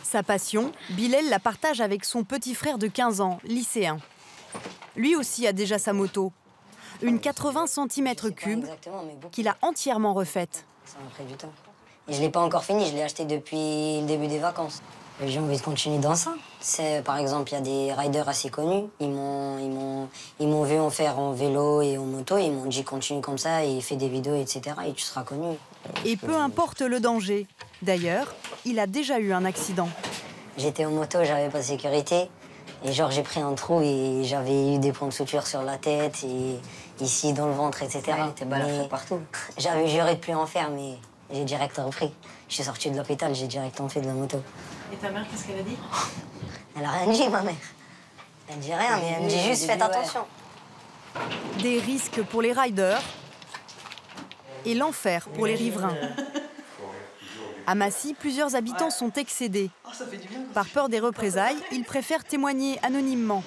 Sa passion, Bilal la partage avec son petit frère de 15 ans, lycéen. Lui aussi a déjà sa moto. Une 80 cm3 qu'il a entièrement refaite. Ça m'a pris du temps. Et je ne l'ai pas encore fini, je l'ai acheté depuis le début des vacances. J'ai envie de continuer dans ça. Par exemple, il y a des riders assez connus. Ils m'ont vu en faire en vélo et en moto. Ils m'ont dit continue comme ça et fais des vidéos, etc. Et tu seras connu. Et peu importe le danger. D'ailleurs, il a déjà eu un accident. J'étais en moto, j'avais pas de sécurité. Et genre, j'ai pris un trou et j'avais eu des points de suture sur la tête et ici dans le ventre, etc. T'es balafré partout. J'avais juré de plus en faire, mais j'ai direct repris. Je suis sortie de l'hôpital, j'ai direct en fait de la moto. Et ta mère, qu'est-ce qu'elle a dit? Elle a rien dit, ma mère. Elle dit rien, mais elle me dit juste faites attention. Des risques pour les riders et l'enfer pour les riverains. À Massy, plusieurs habitants sont excédés. Par peur des représailles, ils préfèrent témoigner anonymement.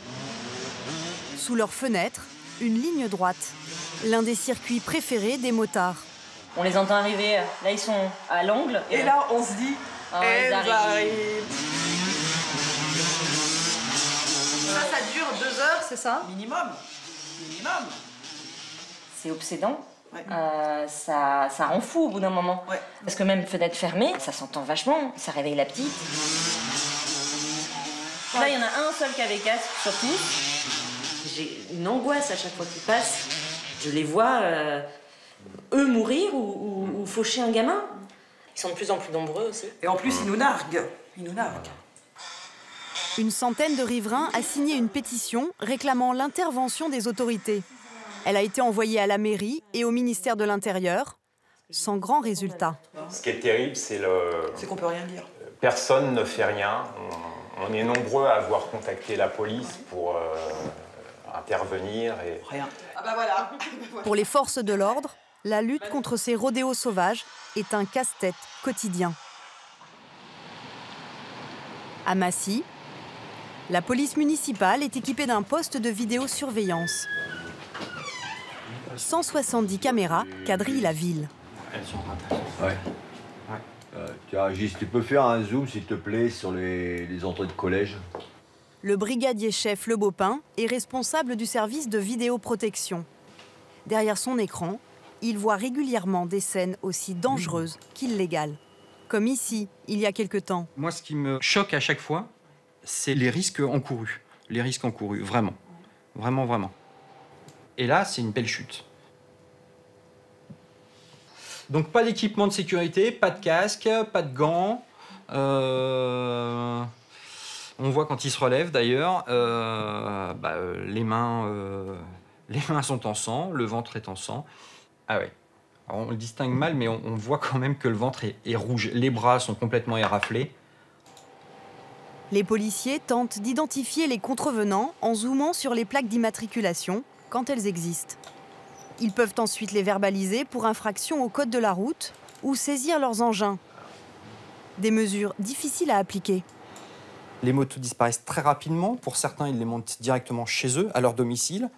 Sous leurs fenêtres, une ligne droite. L'un des circuits préférés des motards. On les entend arriver, là ils sont à l'angle. Et là on se dit, elles arrivent. Ça dure 2 heures, c'est ça? Minimum. Minimum. C'est obsédant. Ouais. Ça rend fou au bout d'un moment. Ouais. Parce que même fenêtre fermée, ça s'entend vachement, ça réveille la petite. Là, il y en a un seul qui avait casque, surtout. J'ai une angoisse à chaque fois qu'ils passent. Je les vois, eux, mourir ou faucher un gamin. Ils sont de plus en plus nombreux aussi. Et en plus, ils nous narguent. Ils nous narguent. Une centaine de riverains a signé une pétition réclamant l'intervention des autorités. Elle a été envoyée à la mairie et au ministère de l'Intérieur, sans grand résultat. Ce qui est terrible, c'est qu'on peut rien dire. Personne ne fait rien. On est nombreux à avoir contacté la police pour intervenir. Et... Rien. Ah bah voilà. Pour les forces de l'ordre, la lutte contre ces rodéos sauvages est un casse-tête quotidien. À Massy, la police municipale est équipée d'un poste de vidéosurveillance. 170 caméras quadrillent la ville. Ouais. Tu peux faire un zoom, s'il te plaît, sur les entrées de collège? Le brigadier-chef Le Baupin est responsable du service de vidéoprotection. Derrière son écran, il voit régulièrement des scènes aussi dangereuses qu'illégales. Comme ici, il y a quelque temps. Moi, ce qui me choque à chaque fois, c'est les risques encourus. Les risques encourus, vraiment. Vraiment, vraiment. Et là, c'est une belle chute. Donc, pas d'équipement de sécurité, pas de casque, pas de gants. On voit quand il se relève, d'ailleurs, les mains sont en sang, le ventre est en sang. Ah ouais. Alors, on le distingue mal, mais on voit quand même que le ventre est rouge. Les bras sont complètement éraflés. Les policiers tentent d'identifier les contrevenants en zoomant sur les plaques d'immatriculation, quand elles existent. Ils peuvent ensuite les verbaliser pour infraction au code de la route ou saisir leurs engins. Des mesures difficiles à appliquer. Les motos disparaissent très rapidement. Pour certains, ils les montent directement chez eux, à leur domicile.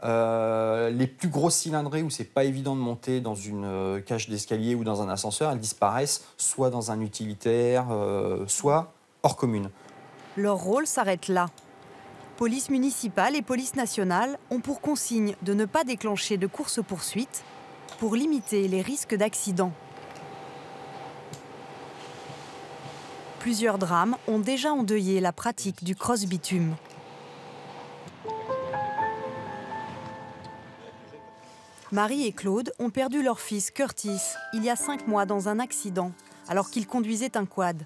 Les plus grosses cylindrées où c'est pas évident de monter dans une cage d'escalier ou dans un ascenseur, elles disparaissent soit dans un utilitaire, soit hors commune. Leur rôle s'arrête là. Police municipale et police nationale ont pour consigne de ne pas déclencher de course-poursuite pour limiter les risques d'accidents. Plusieurs drames ont déjà endeuillé la pratique du cross-bitume. Marie et Claude ont perdu leur fils Curtis il y a 5 mois dans un accident, alors qu'ils conduisaient un quad.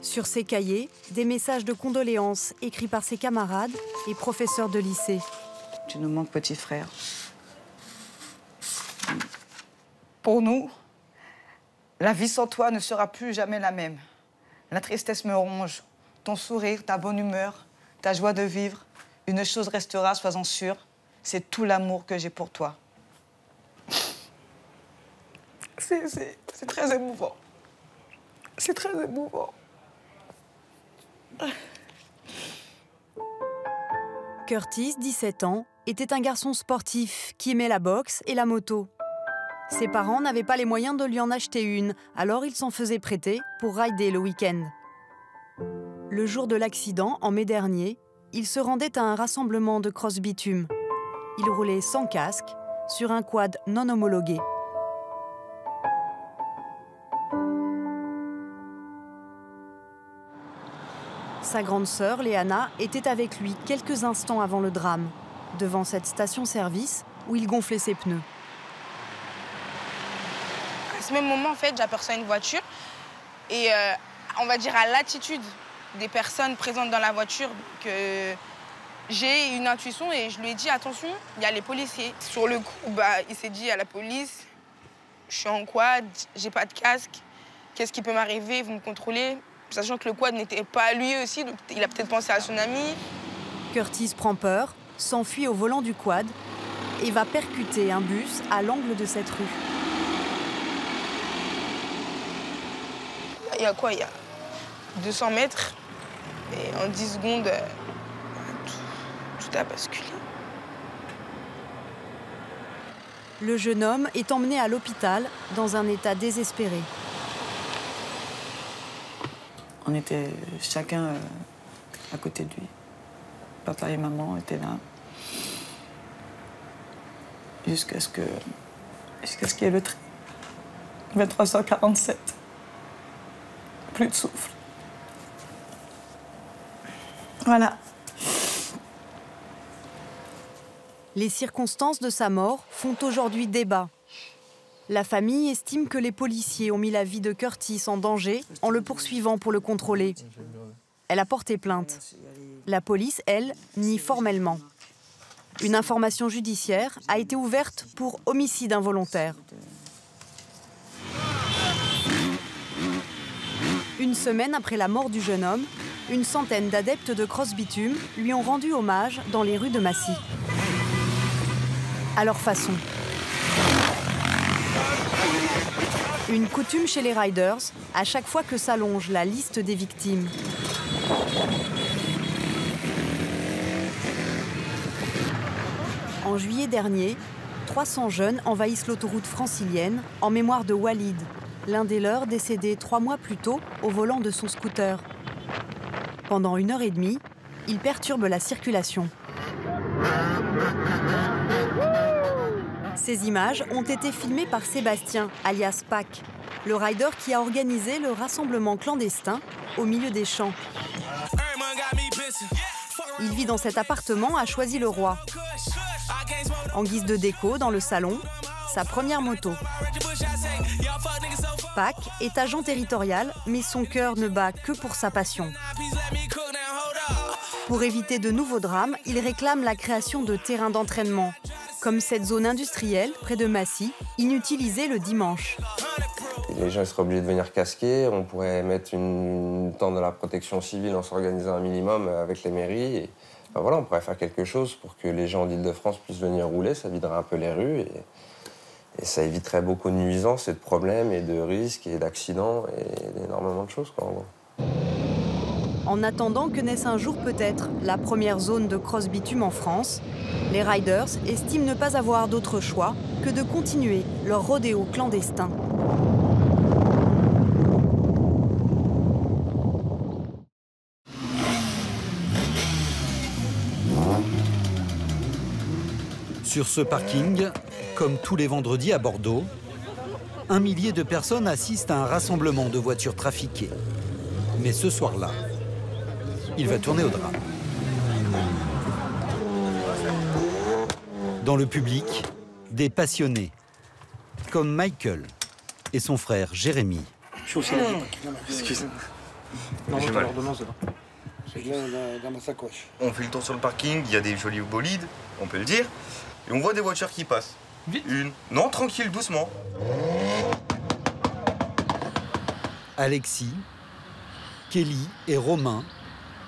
Sur ses cahiers, des messages de condoléances écrits par ses camarades et professeurs de lycée. Tu nous manques, petit frère. Pour nous, la vie sans toi ne sera plus jamais la même. La tristesse me ronge. Ton sourire, ta bonne humeur, ta joie de vivre. Une chose restera, sois-en sûr, c'est tout l'amour que j'ai pour toi. C'est très émouvant. C'est très émouvant. Curtis, 17 ans, était un garçon sportif qui aimait la boxe et la moto. Ses parents n'avaient pas les moyens de lui en acheter une, alors il s'en faisait prêter pour rider le week-end. Le jour de l'accident, en mai dernier, il se rendait à un rassemblement de cross-bitume. Il roulait sans casque, sur un quad non homologué. Sa grande sœur, Léana, était avec lui quelques instants avant le drame, devant cette station-service où il gonflait ses pneus. À ce même moment, en fait, j'aperçois une voiture et on va dire à l'attitude des personnes présentes dans la voiture que j'ai une intuition et je lui ai dit attention, il y a les policiers. Sur le coup, il s'est dit à la police, je suis en quad, j'ai pas de casque, qu'est-ce qui peut m'arriver, vous me contrôlez, sachant que le quad n'était pas à lui aussi, donc il a peut-être pensé à son ami. Curtis prend peur, s'enfuit au volant du quad et va percuter un bus à l'angle de cette rue. Il y a quoi? Il y a 200 mètres et en 10 secondes, tout a basculé. Le jeune homme est emmené à l'hôpital dans un état désespéré. On était chacun à côté de lui. Papa et maman étaient là. Jusqu'à ce qu'il y ait le train. 23h47. Plus de souffle. Voilà. Les circonstances de sa mort font aujourd'hui débat. La famille estime que les policiers ont mis la vie de Curtis en danger en le poursuivant pour le contrôler. Elle a porté plainte. La police, elle, nie formellement. Une information judiciaire a été ouverte pour homicide involontaire. Une semaine après la mort du jeune homme, une centaine d'adeptes de cross-bitume lui ont rendu hommage dans les rues de Massy. À leur façon. Une coutume chez les riders, à chaque fois que s'allonge la liste des victimes. En juillet dernier, 300 jeunes envahissent l'autoroute francilienne en mémoire de Walid, l'un des leurs décédé 3 mois plus tôt au volant de son scooter. Pendant 1h30, il perturbe la circulation. Ces images ont été filmées par Sébastien, alias Pac, le rider qui a organisé le rassemblement clandestin au milieu des champs. Il vit dans cet appartement à Choisy-le-Roi. En guise de déco, dans le salon, sa première moto. Pac est agent territorial, mais son cœur ne bat que pour sa passion. Pour éviter de nouveaux drames, il réclame la création de terrains d'entraînement, comme cette zone industrielle près de Massy, inutilisée le dimanche. Les gens seraient obligés de venir casquer, on pourrait mettre une tente de la protection civile en s'organisant un minimum avec les mairies. Et, ben voilà, on pourrait faire quelque chose pour que les gens d'Île-de-France puissent venir rouler, ça viderait un peu les rues et ça éviterait beaucoup de nuisances et de problèmes et de risques et d'accidents et énormément de choses, quoi, en gros. En attendant que naisse un jour peut-être la première zone de cross-bitume en France, les riders estiment ne pas avoir d'autre choix que de continuer leur rodéo clandestin. Sur ce parking, comme tous les vendredis à Bordeaux, 1 millier de personnes assistent à un rassemblement de voitures trafiquées. Mais ce soir-là, il va tourner au drame. Dans le public, des passionnés, comme Michael et son frère Jérémy. Excusez-moi. Non, j'ai j'ai mal. l'ordonnance dedans. C'est là dans ma sacoche. On fait le tour sur le parking, il y a des jolis bolides, on peut le dire. Et on voit des voitures qui passent. Vite. Une. Non, tranquille, doucement. Alexis, Kelly et Romain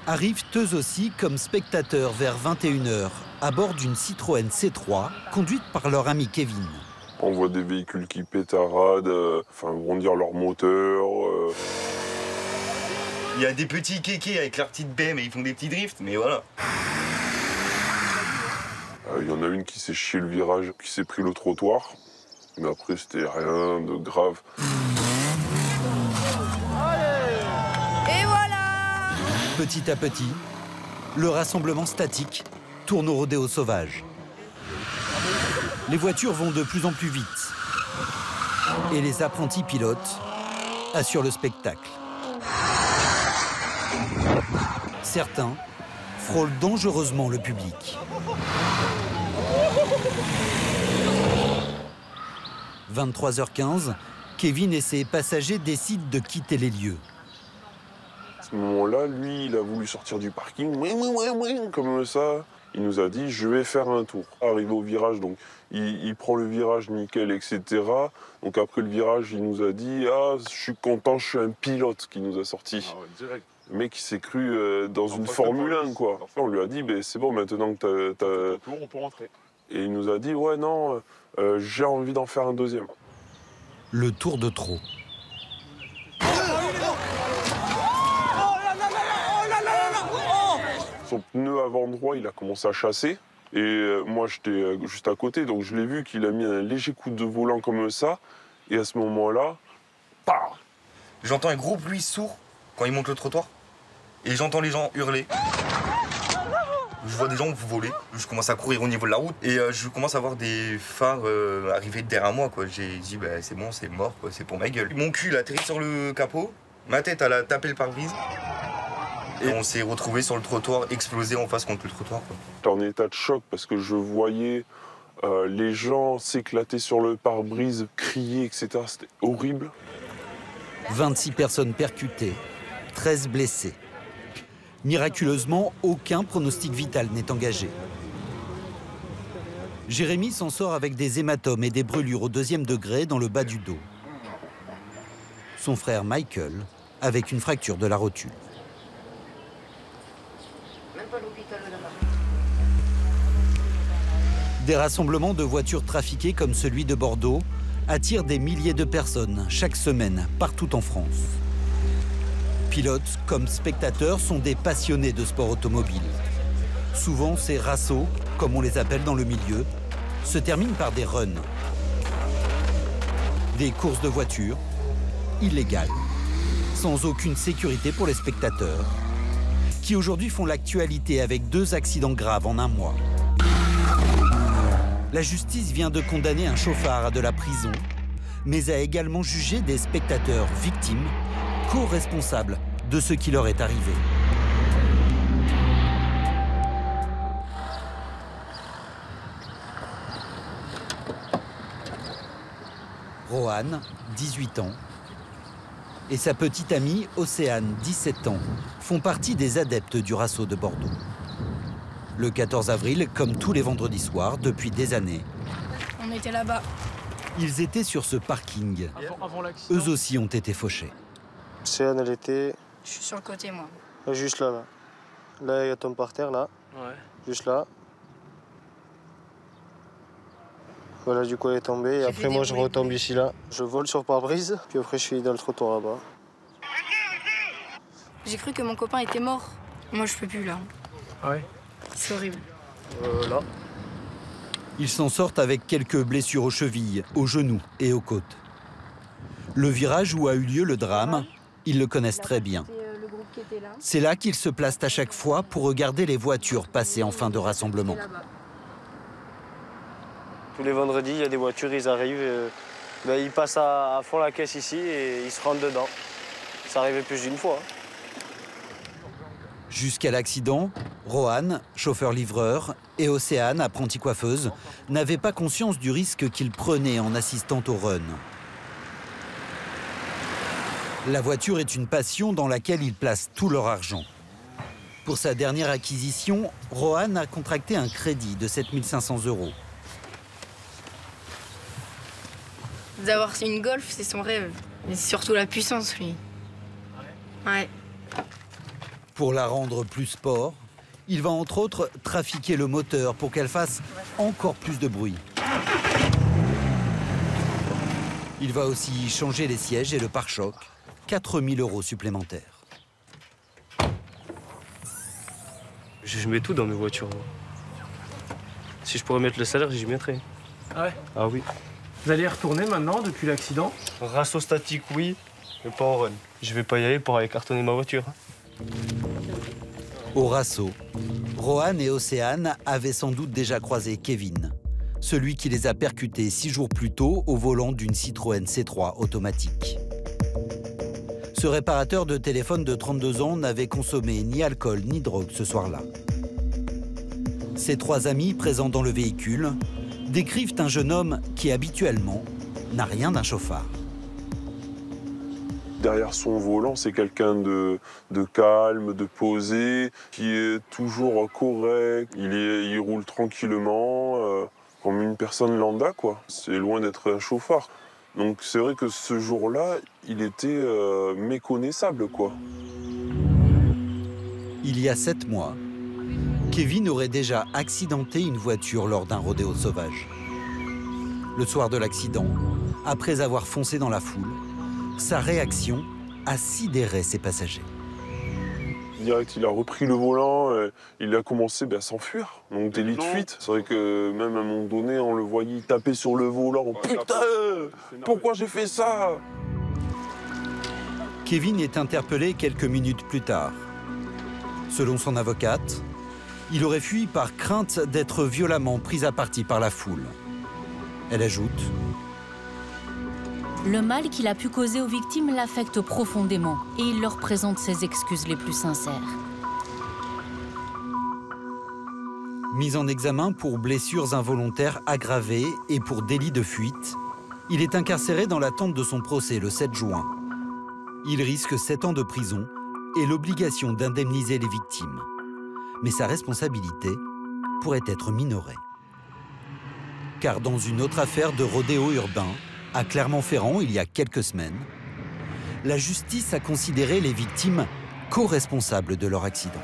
arrivent eux aussi comme spectateurs vers 21h à bord d'une Citroën C3 conduite par leur ami Kevin. On voit des véhicules qui pétaradent, bondir leur moteur. Il y a des petits kékés avec leur petite BM et ils font des petits drifts, mais voilà. Il y en a une qui s'est chié le virage, qui s'est pris le trottoir. Mais après, c'était rien de grave. Et voilà! Petit à petit, le rassemblement statique tourne au rodéo sauvage. Les voitures vont de plus en plus vite. Et les apprentis pilotes assurent le spectacle. Certains frôlent dangereusement le public. 23h15, Kevin et ses passagers décident de quitter les lieux. À ce moment-là, lui, il a voulu sortir du parking, comme ça. Il nous a dit, je vais faire un tour. Arrivé au virage, donc il prend le virage nickel, etc. Donc après le virage, il nous a dit, ah, je suis content, je suis un pilote, qui nous a sorti. Ah ouais, direct. Le mec, il s'est cru dans une Formule 1, quoi. On lui a dit, c'est bon, maintenant que t'as... On peut rentrer. Et il nous a dit, ouais, non, j'ai envie d'en faire un deuxième. Le tour de trop. Son pneu avant droit, il a commencé à chasser. Et moi, j'étais juste à côté, donc je l'ai vu qu'il a mis un léger coup de volant comme ça. Et à ce moment-là, paf! J'entends un gros bruit sourd quand il monte le trottoir. Et j'entends les gens hurler. Je vois des gens voler. Je commence à courir au niveau de la route. Et je commence à voir des phares arriver derrière moi, quoi. J'ai dit, c'est bon, c'est mort, quoi. C'est pour ma gueule. Mon cul, il a atterri sur le capot. Ma tête, elle a tapé le pare-brise. Et on s'est retrouvés sur le trottoir, explosé en face contre le trottoir, quoi. J'étais en état de choc parce que je voyais Les gens s'éclataient sur le pare-brise, criaient, etc. C'était horrible. 26 personnes percutées, 13 blessés. Miraculeusement, aucun pronostic vital n'est engagé. Jérémy s'en sort avec des hématomes et des brûlures au 2e degré dans le bas du dos. Son frère Michael avec une fracture de la rotule. Des rassemblements de voitures trafiquées comme celui de Bordeaux attirent des milliers de personnes chaque semaine partout en France. Pilotes comme spectateurs sont des passionnés de sport automobile. Souvent, ces rassos, comme on les appelle dans le milieu, se terminent par des runs. Des courses de voitures illégales, sans aucune sécurité pour les spectateurs, qui aujourd'hui font l'actualité avec 2 accidents graves en un mois. La justice vient de condamner un chauffard à de la prison, mais a également jugé des spectateurs victimes, co-responsables de ce qui leur est arrivé. Rohan, 18 ans, et sa petite amie Océane, 17 ans, font partie des adeptes du Rasso de Bordeaux. Le 14 avril, comme tous les vendredis soirs, depuis des années, on était là-bas. Ils étaient sur ce parking. Eux aussi ont été fauchés. Océane, elle était... Je suis sur le côté, moi. Juste là, là. Là, elle tombe par terre, là. Ouais. Juste là. Voilà, du coup, elle est tombée. Et après, moi, je retombe ici, là. Je vole sur pare-brise. Puis après, je suis dans le trottoir, là-bas. J'ai cru que mon copain était mort. Moi, je peux plus, là. Ouais. C'est horrible. Là. Ils s'en sortent avec quelques blessures aux chevilles, aux genoux et aux côtes. Le virage où a eu lieu le drame, ils le connaissent très bien. C'est là qu'ils se placent à chaque fois pour regarder les voitures passer en fin de rassemblement. Tous les vendredis, il y a des voitures, ils arrivent, ils passent à fond la caisse ici et ils se rentrent dedans. Ça arrivait plus d'une fois. Jusqu'à l'accident, Rohan, chauffeur-livreur, et Océane, apprentie coiffeuse, n'avaient pas conscience du risque qu'ils prenaient en assistant au run. La voiture est une passion dans laquelle ils placent tout leur argent. Pour sa dernière acquisition, Rohan a contracté un crédit de 7 500 €. D'avoir une Golf, c'est son rêve. Mais c'est surtout la puissance, lui. Ouais. Pour la rendre plus sport, il va entre autres trafiquer le moteur pour qu'elle fasse encore plus de bruit. Il va aussi changer les sièges et le pare-choc, 4 000 € supplémentaires. Je mets tout dans mes voitures. Si je pourrais mettre le salaire, j'y mettrais. Ah ouais? Ah oui. Vous allez y retourner maintenant, depuis l'accident? Rasso statique, oui, mais pas en run. Je vais pas y aller pour aller cartonner ma voiture. Au Rasso, Rohan et Océane avaient sans doute déjà croisé Kevin, celui qui les a percutés 6 jours plus tôt au volant d'une Citroën C3 automatique. Ce réparateur de téléphone de 32 ans n'avait consommé ni alcool ni drogue ce soir-là. Ses 3 amis présents dans le véhicule décrivent un jeune homme qui habituellement n'a rien d'un chauffard. Derrière son volant, c'est quelqu'un de calme, de posé, qui est toujours correct. Il roule tranquillement, comme une personne lambda, quoi. C'est loin d'être un chauffard. Donc c'est vrai que ce jour-là, il était méconnaissable, quoi. Il y a 7 mois, Kevin aurait déjà accidenté une voiture lors d'un rodéo sauvage. Le soir de l'accident, après avoir foncé dans la foule, sa réaction a sidéré ses passagers. Direct, il a repris le volant, il a commencé à s'enfuir. Donc délit de fuite. C'est vrai que même à un moment donné, on le voyait taper sur le volant. Putain, pourquoi j'ai fait ça? Kevin est interpellé quelques minutes plus tard. Selon son avocate, il aurait fui par crainte d'être violemment pris à partie par la foule. Elle ajoute: le mal qu'il a pu causer aux victimes l'affecte profondément et il leur présente ses excuses les plus sincères. Mis en examen pour blessures involontaires aggravées et pour délit de fuite, il est incarcéré dans l'attente de son procès le 7 juin. Il risque 7 ans de prison et l'obligation d'indemniser les victimes. Mais sa responsabilité pourrait être minorée. Car dans une autre affaire de rodéo urbain, à Clermont-Ferrand, il y a quelques semaines, la justice a considéré les victimes co-responsables de leur accident.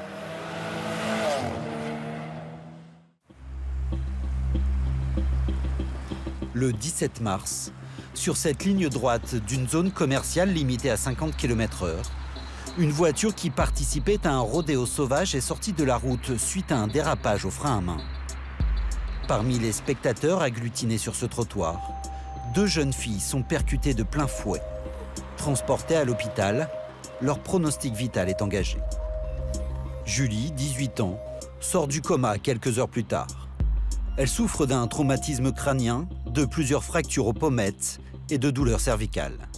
Le 17 mars, sur cette ligne droite d'une zone commerciale limitée à 50 km/h, une voiture qui participait à un rodéo sauvage est sortie de la route suite à un dérapage au frein à main. Parmi les spectateurs agglutinés sur ce trottoir, 2 jeunes filles sont percutées de plein fouet. Transportées à l'hôpital, leur pronostic vital est engagé. Julie, 18 ans, sort du coma quelques heures plus tard. Elle souffre d'un traumatisme crânien, de plusieurs fractures aux pommettes et de douleurs cervicales.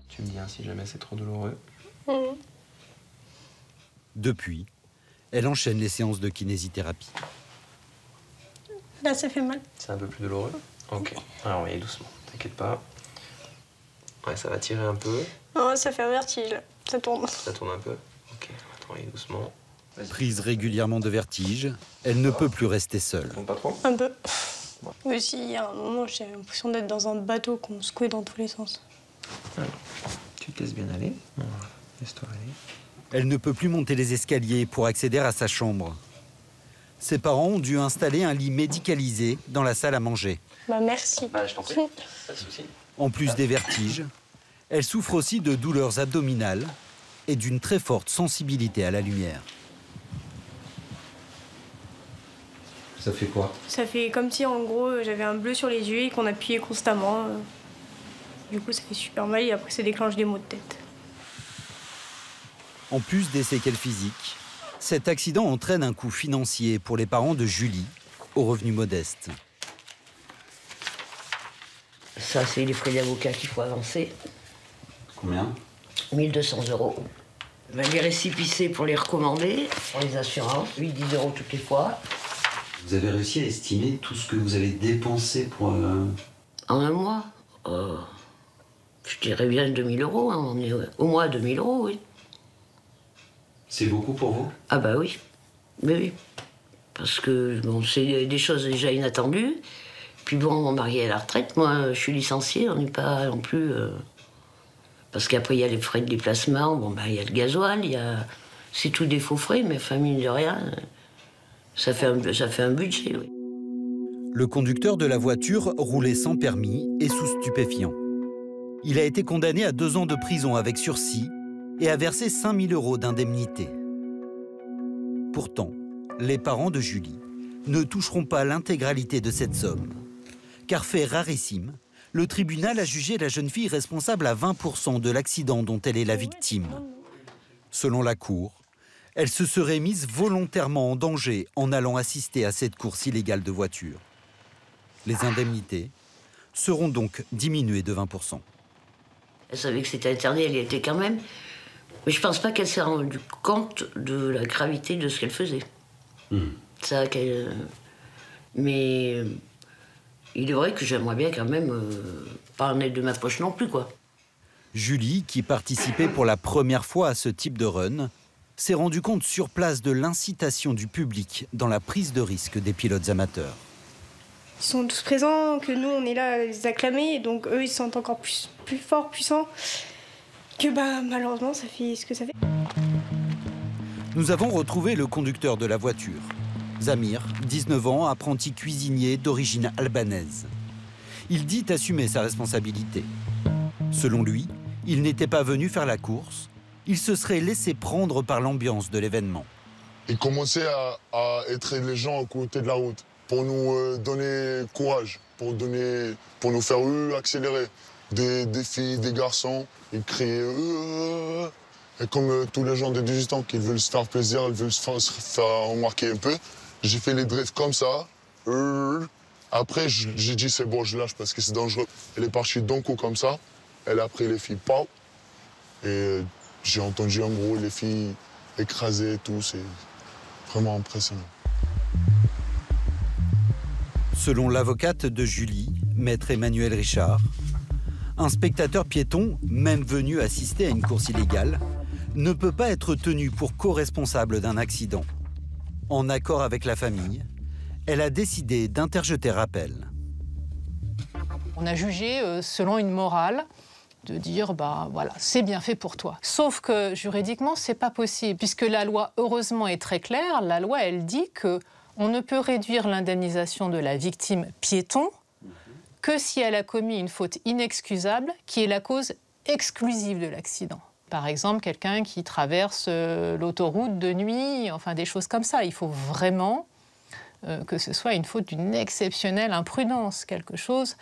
Tu me dis si jamais c'est trop douloureux. Depuis, elle enchaîne les séances de kinésithérapie. Là, ça fait mal. C'est un peu plus douloureux? Ok. Alors, oui, doucement, t'inquiète pas. Ouais, ça va tirer un peu. Non, ça fait un vertige, là. Ça tourne. Ça tourne un peu? Ok, on va travailler doucement. Prise régulièrement de vertige, elle ne peut plus rester seule. Pas trop? Un peu. Mais aussi, il y a un moment, j'ai l'impression d'être dans un bateau qu'on secouait dans tous les sens. Alors, tu te laisses bien aller. Voilà. Laisse-toi aller. Elle ne peut plus monter les escaliers pour accéder à sa chambre. Ses parents ont dû installer un lit médicalisé dans la salle à manger. Bah merci. Bah, je t'en prie, pas de souci. En plus des vertiges, elle souffre aussi de douleurs abdominales et d'une très forte sensibilité à la lumière. Ça fait quoi? Ça fait comme si, en gros, j'avais un bleu sur les yeux et qu'on appuyait constamment. Du coup, ça fait super mal et après, ça déclenche des maux de tête. En plus des séquelles physiques, cet accident entraîne un coût financier pour les parents de Julie, aux revenus modestes. Ça, c'est les frais d'avocat qu'il faut avancer. Combien? 1 200 €. Les récépissés pour les recommander, pour les assurances, 8-10 € toutes les fois. Vous avez réussi à estimer tout ce que vous avez dépensé pour... En un mois je dirais bien 2000 €. Hein. On est au moins 2000 €, oui. C'est beaucoup pour vous? Ah bah oui. Mais oui. Parce que bon, c'est des choses déjà inattendues. Puis bon, mon mari est à la retraite. Moi, je suis licenciée. On n'est pas non plus... Parce qu'après, il y a les frais de déplacement. Bon, bah, il y a le gasoil, il y a... C'est tout des faux frais, mais famille de rien... Ça fait un budget, oui. Le conducteur de la voiture roulait sans permis et sous stupéfiants. Il a été condamné à 2 ans de prison avec sursis et a versé 5 000 € d'indemnité. Pourtant, les parents de Julie ne toucheront pas l'intégralité de cette somme. Car fait rarissime, le tribunal a jugé la jeune fille responsable à 20% de l'accident dont elle est la victime. Selon la Cour, elle se serait mise volontairement en danger en allant assister à cette course illégale de voitures. Les indemnités seront donc diminuées de 20%. Elle savait que c'était interdit, elle y était quand même. Mais je pense pas qu'elle s'est rendue compte de la gravité de ce qu'elle faisait. Ça, mais il est vrai que j'aimerais bien quand même pas en être de ma poche non plus, quoi. Julie, qui participait pour la première fois à ce type de run, s'est rendu compte sur place de l'incitation du public dans la prise de risque des pilotes amateurs. Ils sont tous présents, que nous, on est là à les acclamer, et donc eux, ils se sentent encore plus forts, puissants, que bah, malheureusement, ça fait ce que ça fait. Nous avons retrouvé le conducteur de la voiture. Zamir, 19 ans, apprenti cuisinier d'origine albanaise. Il dit assumer sa responsabilité. Selon lui, il n'était pas venu faire la course. Il se serait laissé prendre par l'ambiance de l'événement. Il commençait à être les gens à côté de la route pour nous donner courage, pour nous faire accélérer. Des filles, des garçons, ils criaient et comme tous les gens de 18 ans qui veulent se faire plaisir, ils veulent se faire remarquer un peu, j'ai fait les drifts comme ça. Après, j'ai dit c'est bon, je lâche parce que c'est dangereux. Elle est partie d'un coup comme ça. Elle a pris les filles, pau. Et j'ai entendu en gros les filles écrasées et tout. C'est vraiment impressionnant. Selon l'avocate de Julie, maître Emmanuel Richard, un spectateur piéton, même venu assister à une course illégale, ne peut pas être tenu pour co-responsable d'un accident. En accord avec la famille, elle a décidé d'interjeter appel. On a jugé, selon une morale, de dire bah voilà, c'est bien fait pour toi. Sauf que juridiquement, c'est pas possible, puisque la loi, heureusement, est très claire. La loi, elle dit que on ne peut réduire l'indemnisation de la victime piéton que si elle a commis une faute inexcusable qui est la cause exclusive de l'accident. Par exemple, quelqu'un qui traverse l'autoroute de nuit, enfin des choses comme ça. Il faut vraiment que ce soit une faute d'une exceptionnelle imprudence, quelque chose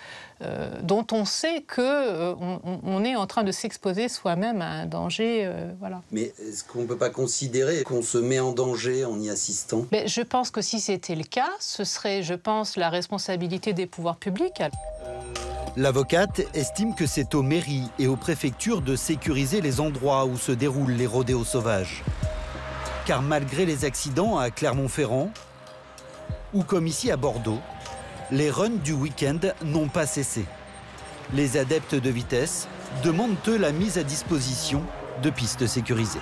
dont on sait qu'on est en train de s'exposer soi-même à un danger. Voilà. Mais est-ce qu'on ne peut pas considérer qu'on se met en danger en y assistant? Mais je pense que si c'était le cas, ce serait, je pense, la responsabilité des pouvoirs publics. L'avocate estime que c'est aux mairies et aux préfectures de sécuriser les endroits où se déroulent les rodéos sauvages. Car malgré les accidents à Clermont-Ferrand, ou comme ici à Bordeaux, les runs du week-end n'ont pas cessé. Les adeptes de vitesse demandent eux la mise à disposition de pistes sécurisées.